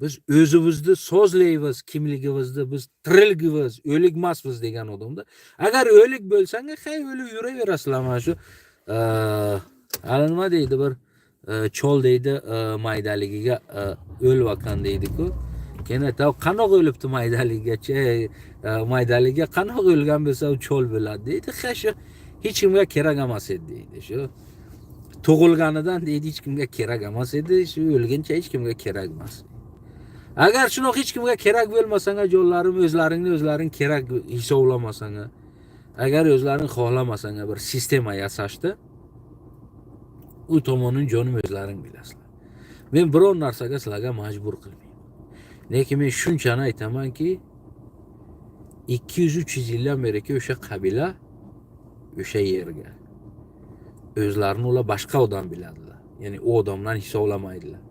Biz özümüzni so'zlaymiz, kimligimizni biz tirilgimiz, o'likmasmiz degan odamda. Agar o'lik bo'lsangiz, hay o'lib yuraverasizlar mana shu hali nima deydi bir chol deydi maydaligiga o'lvakan deydi-ku. Keyin aytadi, qanoq o'libdi maydaligigacha, maydaligiga qanoq o'lgan bo'lsa u chol bo'ladi deydi. Ha shu hech kimga kerak emas edi deydi. Shu tug'ilganidan deydi hech kimga kerak emas edi, shu o'lguncha hech kimga kerak emas. Agar shunaqa hech kimga kerak bo'lmasanga jonlarim o'zlaring kerak hisoblamasanga, agar o'zlaring xohlamasanga bir sistema yasashdi, u tomonning jonim o'zlaring bilasizlar. Men biror narsaga sizlarga majbur qilmayman. Lekin men shunchani aytamanki, 200-300 yildan beri o'sha qabila o'sha yerga o'zlarini ular boshqa odam biladilar. Ya'ni u odamdan hisoblamaydilar.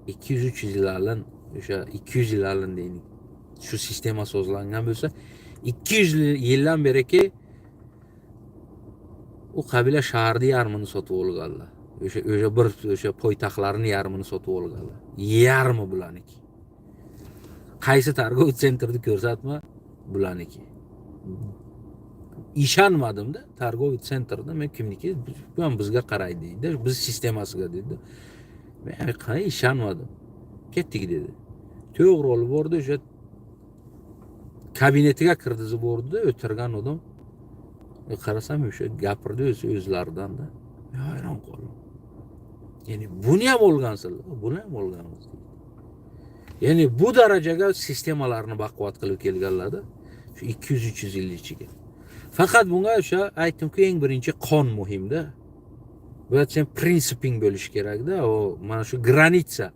200-300 yillardan o'sha 200 yillardan deylik. Shu sistema so'zlangan bo'lsa, 200 yildan beriki u qabila shaharning yarmini sotib olganlar. O'sha poytaxtlarning yarmini sotib olganlar. Yarmi bularniki. Qaysi targ'ov sentrni ko'rsatma bularniki. Ishonmadim-da, targ'ov sentrda men kimniki, bu ham bizga qaraydi deydi, biz sistemasiga dedi. Men qanday ishonmadim. Ketdik dedi. To'g'ri olib bordi, o'sha kabinetiga kirdizib bordi, o'tirgan odam. Qarasam o'sha gapirdi o'zlaridan-da. Hayron qoldim. Ya'ni buni ham olgansizlar, buni ham olganmiz. Ya'ni bu darajaga sistemalarni baquvvat qilib kelganlarda shu 200-300 yil ichiga. Faqat bunga o'sha aytdimki, eng birinchi qon muhimda. Bu sen prinsiping bo'lish kerak-da, o mana shu granitsa.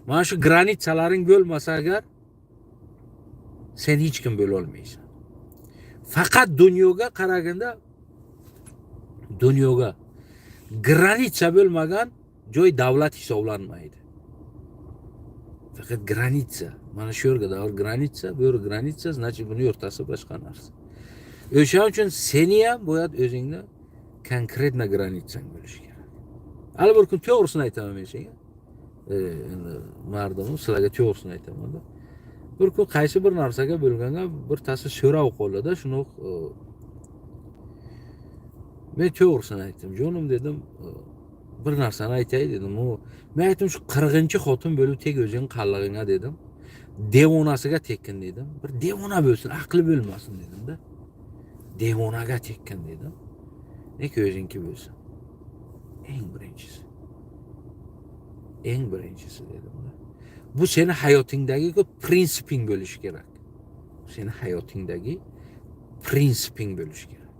Mana shu granitsalaring bo'lmasa agar sen hech kim bo'la olmaysan. Faqat dunyoga qaraganda dunyoga granitsa bo'lmagan joy davlat hisoblanmaydi. Faqat granitsa. Mana shu yerga davr granitsa, bu yer granitsa, значит buni o'rtasi boshqa narsa. O'sha uchun seni ham bu yer o'zingni konkretna granitsang bo'lish kerak. Hali bir kun to'g'risini aytaman men senga. Endi mardim, sizlarga to'g'risini aytaman-da. Bir kun qaysi bir narsaga bo'lganga bir tasi so'rab qoldi-da, shuni men to'g'risini aytdim. Jonim dedim, bir narsani aytay dedim. Men aytdim, shu 40-xotin bo'lib tek o'zing qallig'ingga dedim. Devonasiga tekkin dedim. Bir devona bo'lsin, aqli bo'lmasin dedim-da. Devonaga tekkin dedim. Nek o'zingki bo'lsin. Eng birinchisi dedim-da. Bu seni hayotingdagi prinsiping bo'lishi kerak. Seni hayotingdagi prinsiping bo'lishi kerak.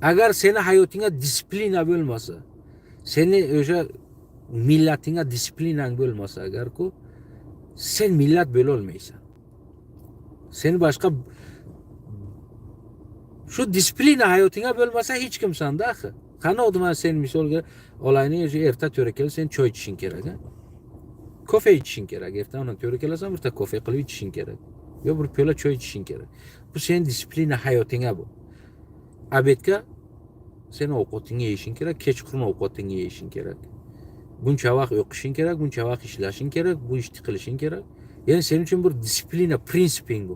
Agar seni hayotingga disiplina bo'lmasa, seni o'sha millatingga disiplinang bo'lmasa agar-ku, sen millat bo'la olmaysan. Seni boshqa shu disiplina hayotingga bo'lmasa hech kimsan-da axir. Qani odam sen misolga olayni, o'sha erta to'ra kel, sen choy ichishing kerak, ha? Kofe ichishing kerak. Erta uni to'ra kelasan, birta kofe qilib ichishing kerak. Yo bir piyola choy ichishing kerak. Bu sen disiplina hayotingga bu. Abetga sen ovqatingni yeyishing kerak, kechqurun ovqatingni yeyishing kerak. Buncha vaqt o'qishing kerak, buncha vaqt ishlashing kerak, bu ishni qilishing kerak. Ya'ni sening uchun bir disiplina, prinsiping bu.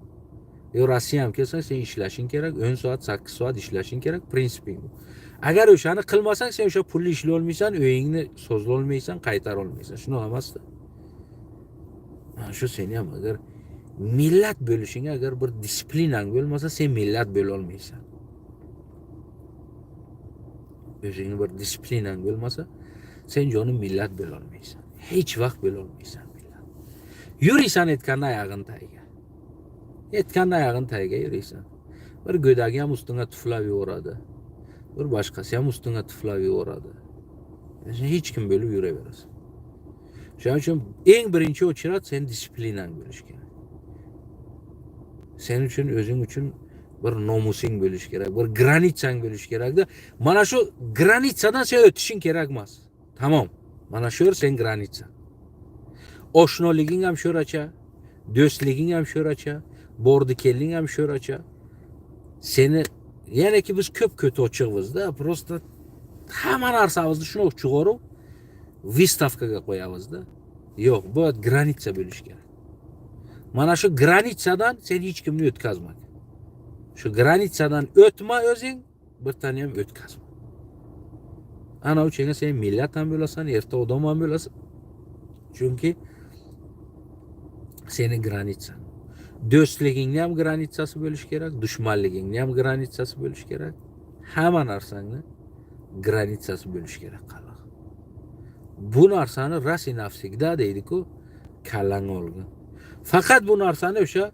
Yo Rossiya ham kelsa, sen ishlashing kerak, 10 soat, 8 soat ishlashing kerak, prinsiping bu. Agar o'shani qilmasang, sen o'sha pulni ishlay olmaysan, o'yingni so'zlay olmaysan, qaytara olmaysan. Shuni emasda. Mana shu seni ham agar millat bo'lishingga agar bir disiplinang bo'lmasa, sen millat bo'la olmaysan. O'zingni bir disiplinang bo'lmasa, sen jonim millat bo'la olmaysan. Hech vaqt bo'la olmaysan millat. Yuriysan aytgan oyog'ing tagiga. Aytgan oyog'ing tagiga yuriysan. Bir go'dagi ham ustingga tuflab yuboradi. Bir boshqasi ham ustingga tuflab yuboradi. Sen hech kim bo'lib yuraverasan. Shuning uchun eng birinchi o'chirat sen disiplinang bo'lish kerak. Sen uchun o'zing uchun bir nomusing bo'lish kerak, bir granitsang bo'lish kerak-da. Mana shu granitsadan sen o'tishing kerak emas. Tamom. Mana shu yer sen granitsa. Oshnoliging ham sho'racha, do'stliging ham sho'racha, bordi kelding ham sho'racha. Seni yanaki biz ko'p ochiqmiz-da, hamma narsamizni shuni chiqarib, выставкаga qo'yamiz-da. Yo'q, bu granitsa bo'lish kerak. Mana shu granitsadan sen hech kimni o'tkazma. Shu granitsadan o'tma o'zing, bir tane ham o'tkazma. Ana uchunga sen millat ham bo'lasan, erta odam ham bo'lasan. Chunki seni granitsa. Do'stligingni ham granitsasi bo'lish kerak, dushmanligingni ham granitsasi bo'lish kerak. Hamma narsangni granitsasi bo'lish kerak qaliq. Bu narsani rasi nafsigda deydi-ku, kallang olgin. Faqat bu narsani o'sha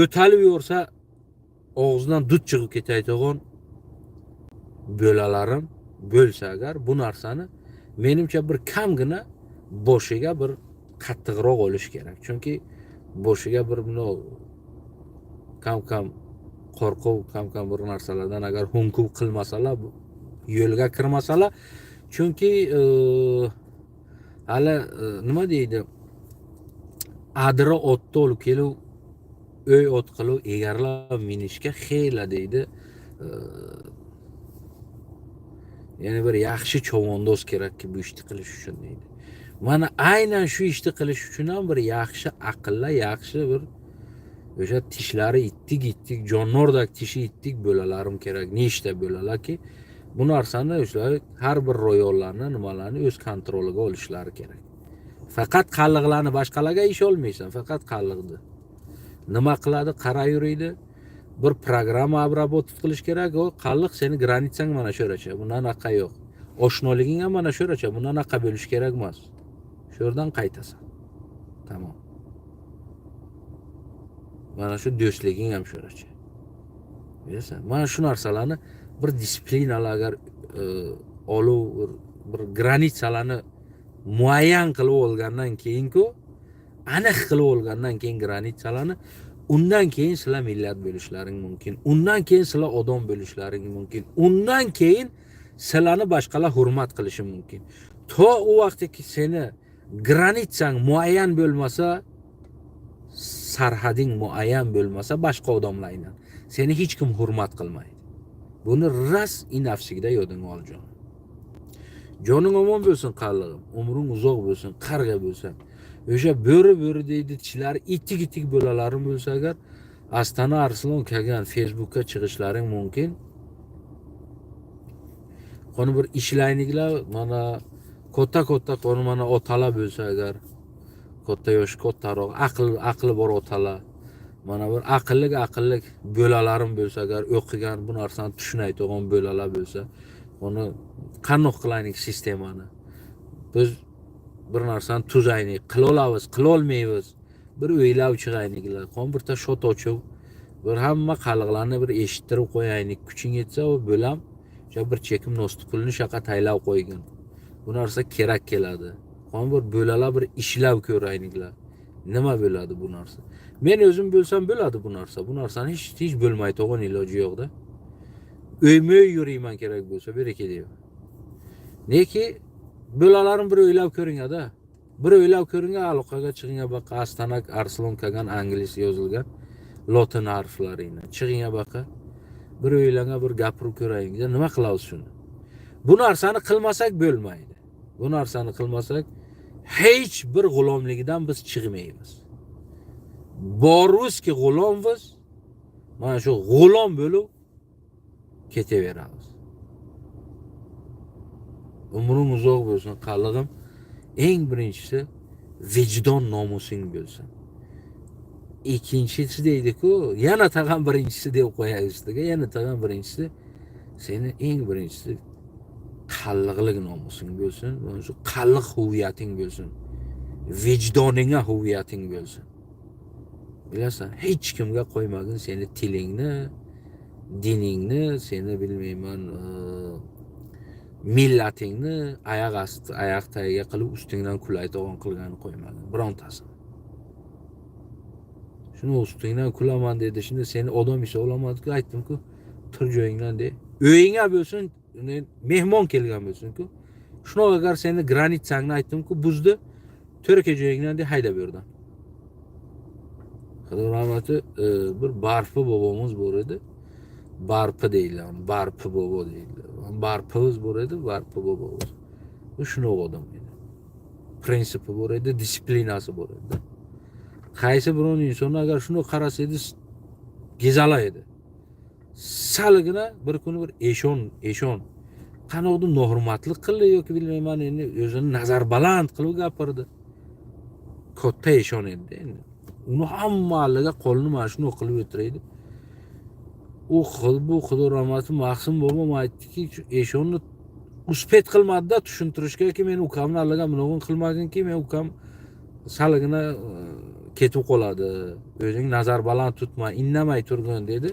o'talib yorsa og'zidan dud chiqib ketaydigan bo'lalarim bo'lsa agar bu narsani menimcha bir kamgina boshiga bir qattiqroq olish kerak. Chunki boshiga bir buni kam qo'rquv, kam bir narsalardan agar hunkuv qilmasalar, yo'lga kirmasalar, chunki hali nima deydi? Adira otda olib kelib, o'y ot qilib, egarlab minishga xeyla deydi. Ya'ni bir yaxshi chavandoz kerakki bu ishni qilish uchun deydi. Mana aynan shu ishni qilish uchun ham bir yaxshi aqlli, yaxshi bir o'sha tishlari ittik, jonordek tishi ittik bo'lalarim kerak. Nechta bo'lalarki, bu narsani o'shalar har bir ro'yollarni, nimalarni o'z kontroliga olishlari kerak. Faqat qalliqlarni boshqalarga ish olmaysan, faqat qalliqni. Nima qiladi? Qara yuriydi. Bir programma обработать qilish kerak. O qalliq seni granitsang mana sho'racha. Bundan anaqa yo'q. Oshnoliging ham mana sho'racha. Bundan anaqa bo'lish kerak emas. Sho'rdan qaytasan. Tamom. Mana shu do'stliging ham sho'racha. Bilasan? Mana shu narsalarni bir disiplinalar agar olib bir granitsalarni muayyan qilib olgandan keyin-ku, aniq qilib olgandan keyin granitsalarni, undan keyin sizlar millat bo'lishlaring mumkin. Undan keyin sizlar odam bo'lishlaring mumkin. Undan keyin sizlarni boshqalar hurmat qilishi mumkin. To u vaqtdagi seni granitsang muayyan bo'lmasa, sarhading muayyan bo'lmasa, boshqa odamlardan seni hech kim hurmat qilmaydi. Buni ras nafsigida yodingga ol jon. Joning omon bo'lsin qallig'im, umring uzoq bo'lsin, qarg'a bo'lsin. O'sha bo'ri deydi, tishlari ittik bo'lalarim bo'lsa agar Astana Arslon kelgan Facebookka chiqishlaring mumkin. Qoni bir ishlayniklar, mana katta qoni mana otalar bo'lsa agar, katta yosh, kattaroq, aqli bor otalar, mana bir aqlli bo'lalarim bo'lsa agar, o'qigan bu narsani tushunaydigan bo'lalar bo'lsa, uni qanoq qilaylik sistemani. Biz bir narsani tuzaylik, qila olamiz, qila olmaymiz. Bir o'ylab chiqayliklar. Qon bir ta shot ochib, bir hamma qalliqlarni bir eshittirib qo'yaylik. Kuching yetsa u bo'lam, o'sha bir chekim nosti pulni shaqa taylab qo'ygin. Bu narsa kerak keladi. Qon bir bo'lalar bir ishlab ko'rayliklar. Nima bo'ladi bu narsa? Men o'zim bo'lsam bo'ladi bu narsa. Bu narsani hech bo'lmaydigan iloji yo'q-da. O'ymay yurayman kerak bo'lsa, beraka deyman. Neki bo'lalarim bir o'ylab ko'ringada. Bir o'ylab ko'ringa, aloqaga chiqinga baqa Astana Arslon kelgan ingliz yozilgan lotin harflarini. Chiqinga baqa. Bir o'ylanga bir gapirib ko'raylik. Nima qilamiz shuni? Bu narsani qilmasak bo'lmaydi. Bu narsani qilmasak hech bir g'ulomlikdan biz chiqmaymiz. Boruzki g'ulommiz, mana shu g'ulom bo'lib ketaveramiz. Umring uzoq bo'lsin, qallig'im. Eng birinchisi vijdon nomusing bo'lsin. Ikkinchisi deydi-ku, yana tag'in birinchisi deb qo'yay ustiga, yana tag'in birinchisi seni eng birinchisi qalliqlik nomusing bo'lsin, mana shu qalliq huviyating bo'lsin. Vijdoningga huviyating bo'lsin. Bilasan, hech kimga qo'ymagin seni tilingni, diningni, seni bilmayman, millatingni oyoq tagiga qilib ustingdan kulaydigan qilgani qo'ymagin, birontasi. Shuni ustingdan kulaman dedi, shunda seni odam hisoblamadi-ku, aytdim-ku, tur joyingdan de. Uyingga bo'lsin, mehmon kelgan bo'lsin-ku. Shuni agar seni granitsangni aytdim-ku, buzdi, to'raka joyingdan de haydab berdim. Xudo rahmati, bir Barpi bobomiz bor edi. Barpi deydilar, Barpi bobo deydilar. Barpimiz bor edi, Barpi bobomiz. Bu shuni odam edi. prinsipi bor edi, disiplinasi bor edi. Qaysi biron inson agar shuni qarasa edi, gezala edi. Saligina bir kuni bir eshon qanaqdir nohurmatlik qildi yoki bilmayman, endi o'zini nazar baland qilib gapirdi. Katta eshon edi endi. Uni hamma allaga qo'lini mana shuni qilib o'tiraydi. U bu Xudo rahmati Mahsum bobom aytdiki, eshonni uspet qilmadi-da tushuntirishga, men ukamni allaga bunaqon qilmaginki, men ukam saligina ketib qoladi. O'zing nazar baland tutma, indamay turgin dedi.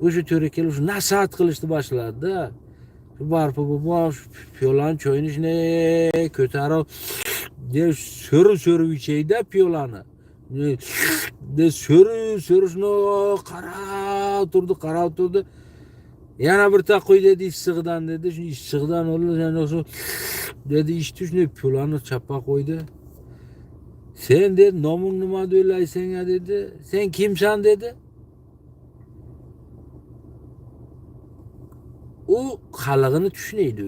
O'sha to'ra kelib nasihat qilishni boshladi-da. Barpo bobo piyolani choyini shunday ko'tarib, so'rib ichayda piyolani. De so'rib shuni qarab turdi. Yana bir ta qo'y dedi issig'idan dedi. Shu issig'idan olib yana o'sha dedi ichdi, shuni piyolani chappa qo'ydi. Sen dedi, noming nima deb o'ylaysan dedi. Sen kimsan dedi. U xalqini tushunaydi,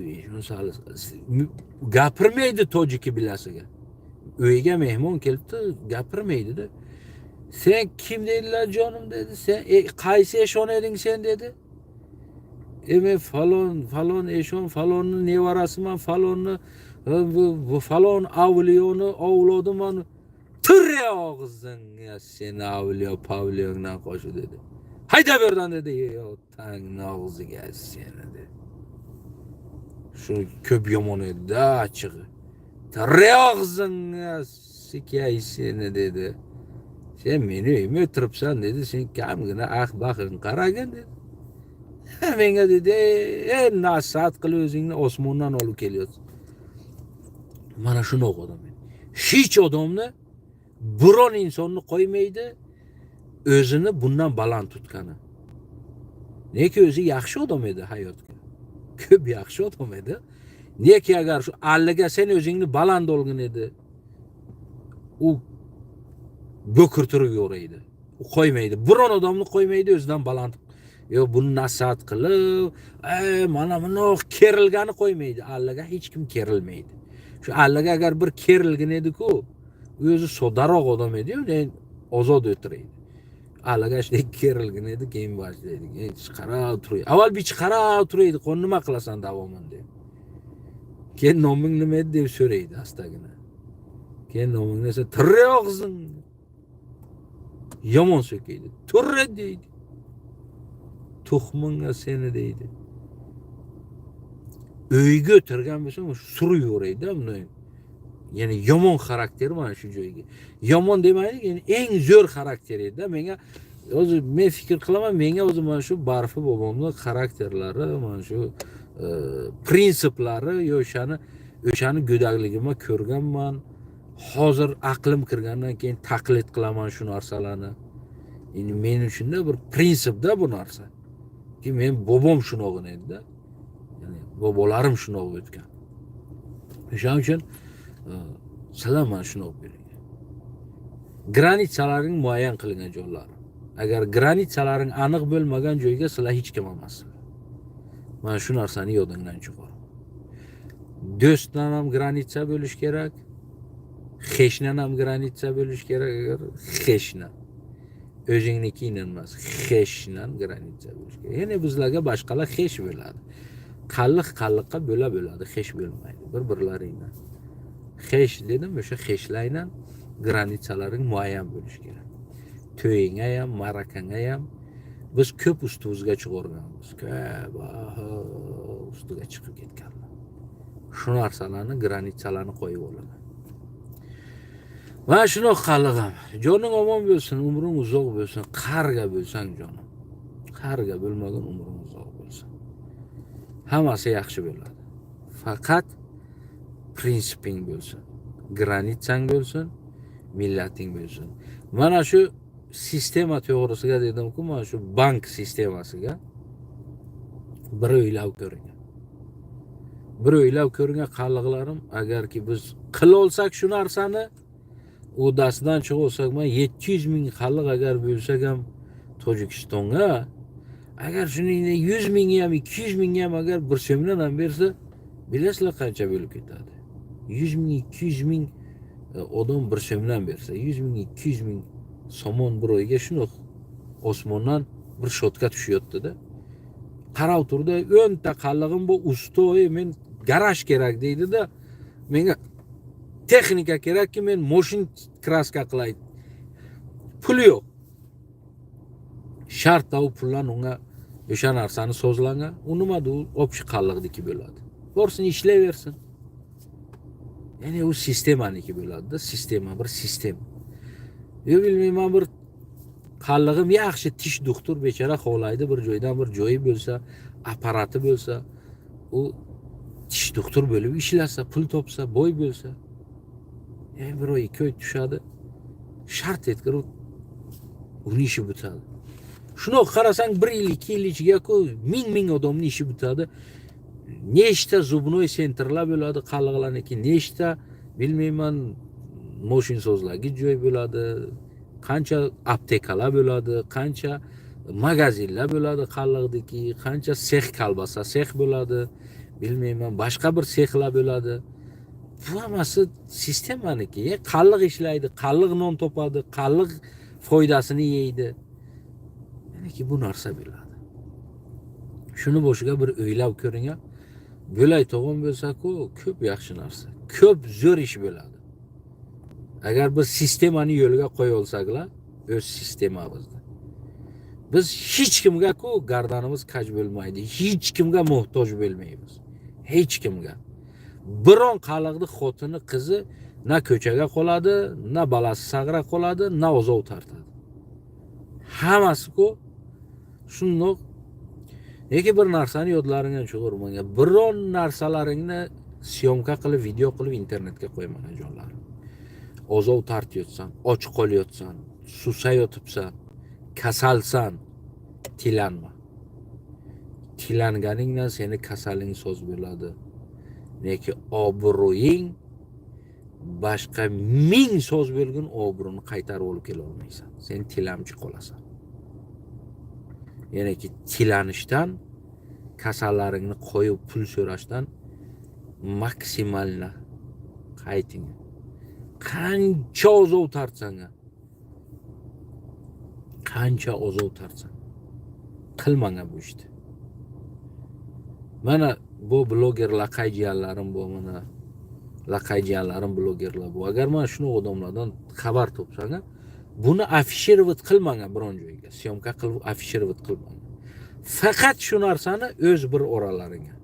gapirmaydi tojiki bilasiga. Uyga mehmon kelibdi, gapirmaydi-da. Sen kim dedilar jonim dedi. Sen qaysi eshon eding sen dedi. Men falon eshon, falonning nevarasiman, bu falon avliyoni ovlodiman. Turya og'zingga sen avliyo pavliyondan qo'shi dedi. Hayda bu yerdan dedi. Yo tangni og'ziga seni dedi. Shu ko'p yomon edi achig'i. Turya og'zingga sikay seni dedi. Sen meni uyimga o'tiribsan dedi. Sen kamgina baxing qaragin dedi. Menga dedi, nasihat qilib o'zingni osmondan olib kelyapsan. Mana shuni o'qidim men. Hech odamni biron insonni qo'ymaydi o'zini bundan baland tutgani. Neki o'zi yaxshi odam edi hayotga. Ko'p yaxshi odam edi. Neki agar shu allaga sen o'zingni baland olgin edi, u bo'kirtirib yo'raydi. U qo'ymaydi. Biron odamni qo'ymaydi o'zidan baland. Yo buni nasihat qilib, mana buni kerilgani qo'ymaydi. Allaga hech kim kerilmaydi. Shu allaga agar bir kerilgin edi-ku, o'zi sodaroq odam edi-yu, ozod o'tiraydi. Allaga shunday kerilgin edi, keyin boshlaydi. Chiqarib turaydi. Avval bir chiqarib turaydi, qo'l nima qilasan davomin deb. Keyin noming nima edi deb so'raydi astagina. Keyin noming desa, "Turre og'zing." Yomon so'kaydi. "Turre" deydi. "Tuxminga seni" deydi. Uyga o'tirgan bo'lsa, surib yo'raydi bunday. Ya'ni yomon xarakteri mana shu joyga. Yomon demaylik, ya'ni eng zo'r xarakteri edi. Menga o'zi men fikr qilaman, menga o'zi mana shu Barfi bobomning xarakterlari, mana shu prinsiplari o'shani go'dakligimda ko'rganman. Hozir aqlim kirgandan keyin taqlid qilaman shu narsalarni. Endi men uchun bir prinsipda bu narsa. Ki men bobom shunog'in edi-da. Ya'ni bobolarim shunoq o'tgan. O'shaning uchun sizlar mana shuni olib bering. Granitsalaring muayyan qilingan joylar. Agar granitsalaring aniq bo'lmagan joyga sizlar hech kim emaslar. Mana shu narsani yodingdan chiqar. Do'stdan ham granitsa bo'lish kerak. Xeshnan ham granitsa bo'lish kerak, agar xeshnan. O'zingnikidan emas, xeshnan granitsa bo'lish kerak. Ya'ni bizlarga boshqalar xesh bo'ladi. Qalliqqa bo'ladi, xesh bo'lmaydi. Bir-birlaringdan. Xesh dedim, o'sha xeshlaydan granitsalaring muayyan bo'lish kerak. To'yingga ham, marakangga ham biz ko'p ustimizga chiqarganmiz. Ko'p ustiga chiqib ketganlar. Shu narsalarni granitsalarni qo'yib olaman. Va shuni qallig'am. Joning omon bo'lsin, umring uzoq bo'lsin, qarga bo'lsang jonim. Qarga bo'lmagan umring uzoq bo'lsin. Hammasi yaxshi bo'ladi. Faqat prinsiping bo'lsin, granitsang bo'lsin, millating bo'lsin. Mana shu sistema to'g'risiga dedim-ku, mana shu bank sistemasiga bir o'ylab ko'ring. Bir o'ylab ko'rgan qalliqlarim, agarki biz qila olsak shu narsani, udasidan chiqib olsak, 700 ming qalliq agar bo'lsak ham Tojikistonga, agar shuning 100 ming ham 200 ming ham agar bir so'mdan ham bersa, bilasizlar qancha bo'lib ketadi? 100 ming, 200 ming odam bir so'mdan bersa 100 ming 200 ming somon bir oyga shuni osmondan bir shotka tushyapti-da. Qarab turdi, 10 ta qallig'im bu ustoy, men garaj kerak deydi-da. Menga texnika kerakki, men moshin kraska qilay. Pul yo'q. Shartda u pullarni unga o'sha narsani so'zlanga, u nimada u общий qalliqniki bo'ladi. Borsin ishlayversin. Ya'ni u sistemaniki bo'ladi-da, sistema bir sistema. Yo bilmayman, bir qallig'im yaxshi tish doktor bechara xohlaydi, bir joydan bir joyi bo'lsa, apparati bo'lsa, u tish doktor bo'lib ishlasa, pul topsa, boy bo'lsa, bir oy 2 oy tushadi. Shart etkir uni ishi bitadi. Shuni qarasang 1 yil 2 yil ichiga-ku ming odamning ishi bitadi. Nechta zubnoy sentrlar bo'ladi qalliqlarniki, nechta bilmayman moshin so'zlagi joy bo'ladi, qancha aptekalar bo'ladi, qancha magazinlar bo'ladi qalliqdiki, qancha sex kalbasa sex bo'ladi, bilmayman boshqa bir sexlar bo'ladi. Bu hammasi sistemaniki. Qalliq ishlaydi, qalliq non topadi, qalliq foydasini yeydi. Ya'ni bu narsa bo'ladi. Shuni boshiga bir o'ylab ko'ring. Bo'lay to'g'on bo'lsa-ku, ko'p yaxshi narsa. Ko'p zo'r ish bo'ladi. Agar biz sistemani yo'lga qo'ya olsaklar, o'z sistemamizda. Biz hech kimga-ku gardanimiz kaj bo'lmaydi. Hech kimga muhtoj bo'lmaymiz. Hech kimga. Biron qalliqni xotini qizi na ko'chaga qoladi, na balasi sagra qoladi, na o'zov tartadi. Hammasi-ku shundoq. Lekin bir narsani yodlaringdan chiqarmang. Biron narsalaringni syomka qilib, video qilib internetga qo'ymang jonlarim. O'zov tartiyotsan, och qolyotsan, susayotibsan, kasalsan, tilanma. Tilanganingdan seni kasaling so'z bo'ladi. Lekin obro'ying boshqa 1000 so'z bo'lgan obro'ni qaytarib olib kela olmaysan. Sen tilamchi qolasan. Ya'ni ki tilanishdan, kasallaringni qo'yib pul so'rashdan maksimalni qayting. Qancha o'zov tartsang, qancha o'zov tartsang, qilmang bu ishni. Mana bu bloger laqayjiyanlarim bu, mana laqayjiyanlarim blogerlar bu. Agar mana shuni odamlardan xabar topsang, buni afishirovat qilmang biron joyga. Syomka qilib afishirovat qilmang. Faqat shu narsani o'z bir oralaringga.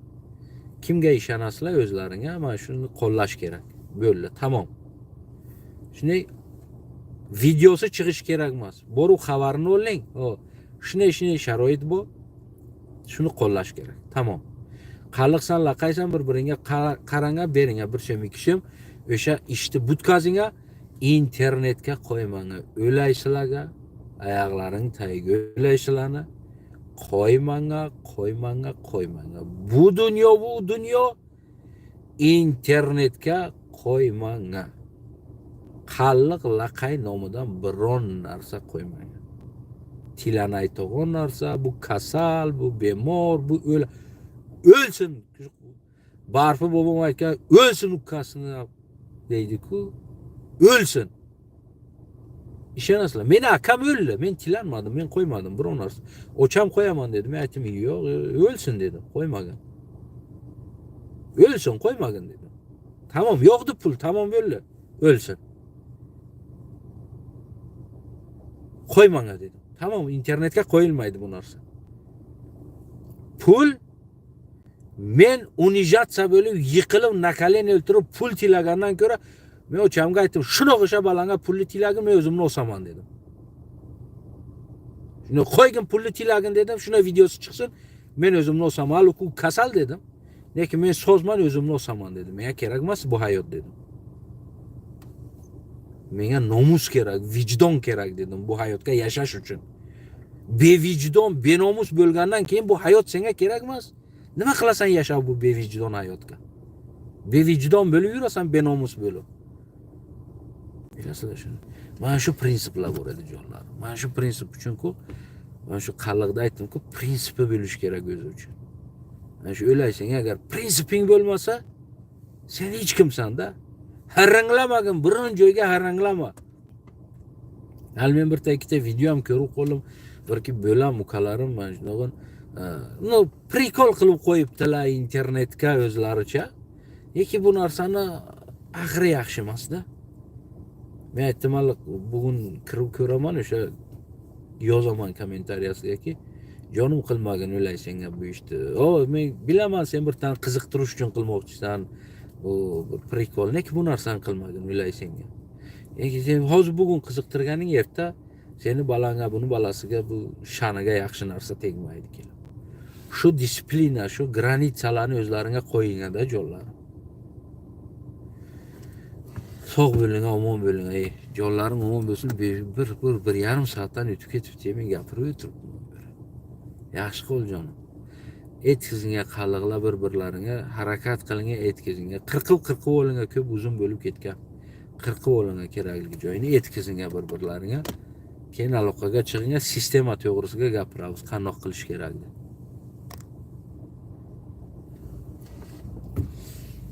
Kimga ishonasizlar o'zlaringga, mana shuni qo'llash kerak. Bo'ldi, tamom. Shuni videosi chiqish kerak emas. Boru xabarini oling. Shunday sharoit bu. Shuni qo'llash kerak. Tamom. Qalliqsan, laqaysan, bir-biringga qaranga, beringa bir so'm 2 so'm. O'sha ishni butkazingga internetga qo'ymang. O'laysizlarga, oyoqlaring tagiga o'laysizlarni. Qo'ymang. Bu dunyo internetga qo'ymang. Qalliq laqay nomidan biron narsa qo'ymang. Tilanaydigan narsa, bu kasal, bu bemor, bu o'lsin. Barfi bobom aytgan, o'lsin ukasini deydi-ku. O'lsin. İşenasizlar. Meni akam o'ldi. Men tilanmadim, men qo'ymadim biron narsa. Ocham qo'yaman dedi. Men aytdim, yo'q, o'lsin dedim. Qo'ymagan. O'lsin, qo'ymagan dedim. Tamam, yo'qdi pul, tamam bo'ldi. O'lsin. Qo'ymanga dedim. Tamam, internetga qo'yilmaydi bu narsa. Pul men unijatsiya bo'lib, yiqilib, nakalen o'ltirib pul tilagandan ko'ra, men ochamga aytdim, shuni o'sha balanga pulni tilagin, men o'zimni o'saman dedim. Shuni qo'ygin pulni tilagin dedim, shuna videosi chiqsin, men o'zimni o'saman. U kasal dedim. Lekin men so'zman o'zimni o'saman dedim. Menga kerak emas bu hayot dedim. Menga nomus kerak, vijdon kerak dedim bu hayotga yashash uchun. Bevijdon, benomus bo'lgandan keyin bu hayot senga kerak emas. Nima qilasan yashab bu bevijdon hayotga? Bevijdon bo'lib yurasan, benomus bo'lib. Bilasizlar shuni. Mana shu prinsiplar bor edi jonlar. Mana shu prinsip uchun-ku, mana shu qalliqda aytdim-ku, prinsipi bo'lish kerak o'zi uchun. Mana shu o'ylaysang, agar prinsiping bo'lmasa, sen hech kimsan-da. Haranglamagin, biron joyga haranglama. Hal men bir ikkita video ham ko'rib qoldim. Balki bo'lam ukalarim mana shunaqon no prikol qilib qo'yibdilar internetga o'zlaricha. Lekin bu narsani axiri yaxshi emasda. Men ehtimol bugun kirib ko'raman o'sha yozaman kommentariyasiga jonim qilmagin o'ylaysanga bu ishni. Men bilaman sen bir tan qiziqtirish uchun qilmoqchisan. Bu prikol. Lekin bu narsani qilmagin o'ylaysanga. Sen hozir bugun qiziqtirganing erta seni balanga buni balasiga bu shaniga yaxshi narsa tegmaydi kelib. Shu disiplina, shu granitsalarni o'zlaringga qo'yingda jonlar. Sog' bo'ling, omon bo'ling. Jonlarim omon bo'lsin. Bir yarim soatdan o'tib ketibdi. Men gapirib o'tiribman. Yaxshi qo'l jonim. Etkizingga qaliqlar bir-birlaringga harakat qilingga etkizingga. 40 o'linga ko'p uzun bo'lib ketgan. 40 o'linga kerakli joyini etkizingga bir-birlaringga. Keyin aloqaga chiqingga sistema to'g'risida gapiramiz. Qanday qilish kerakligini.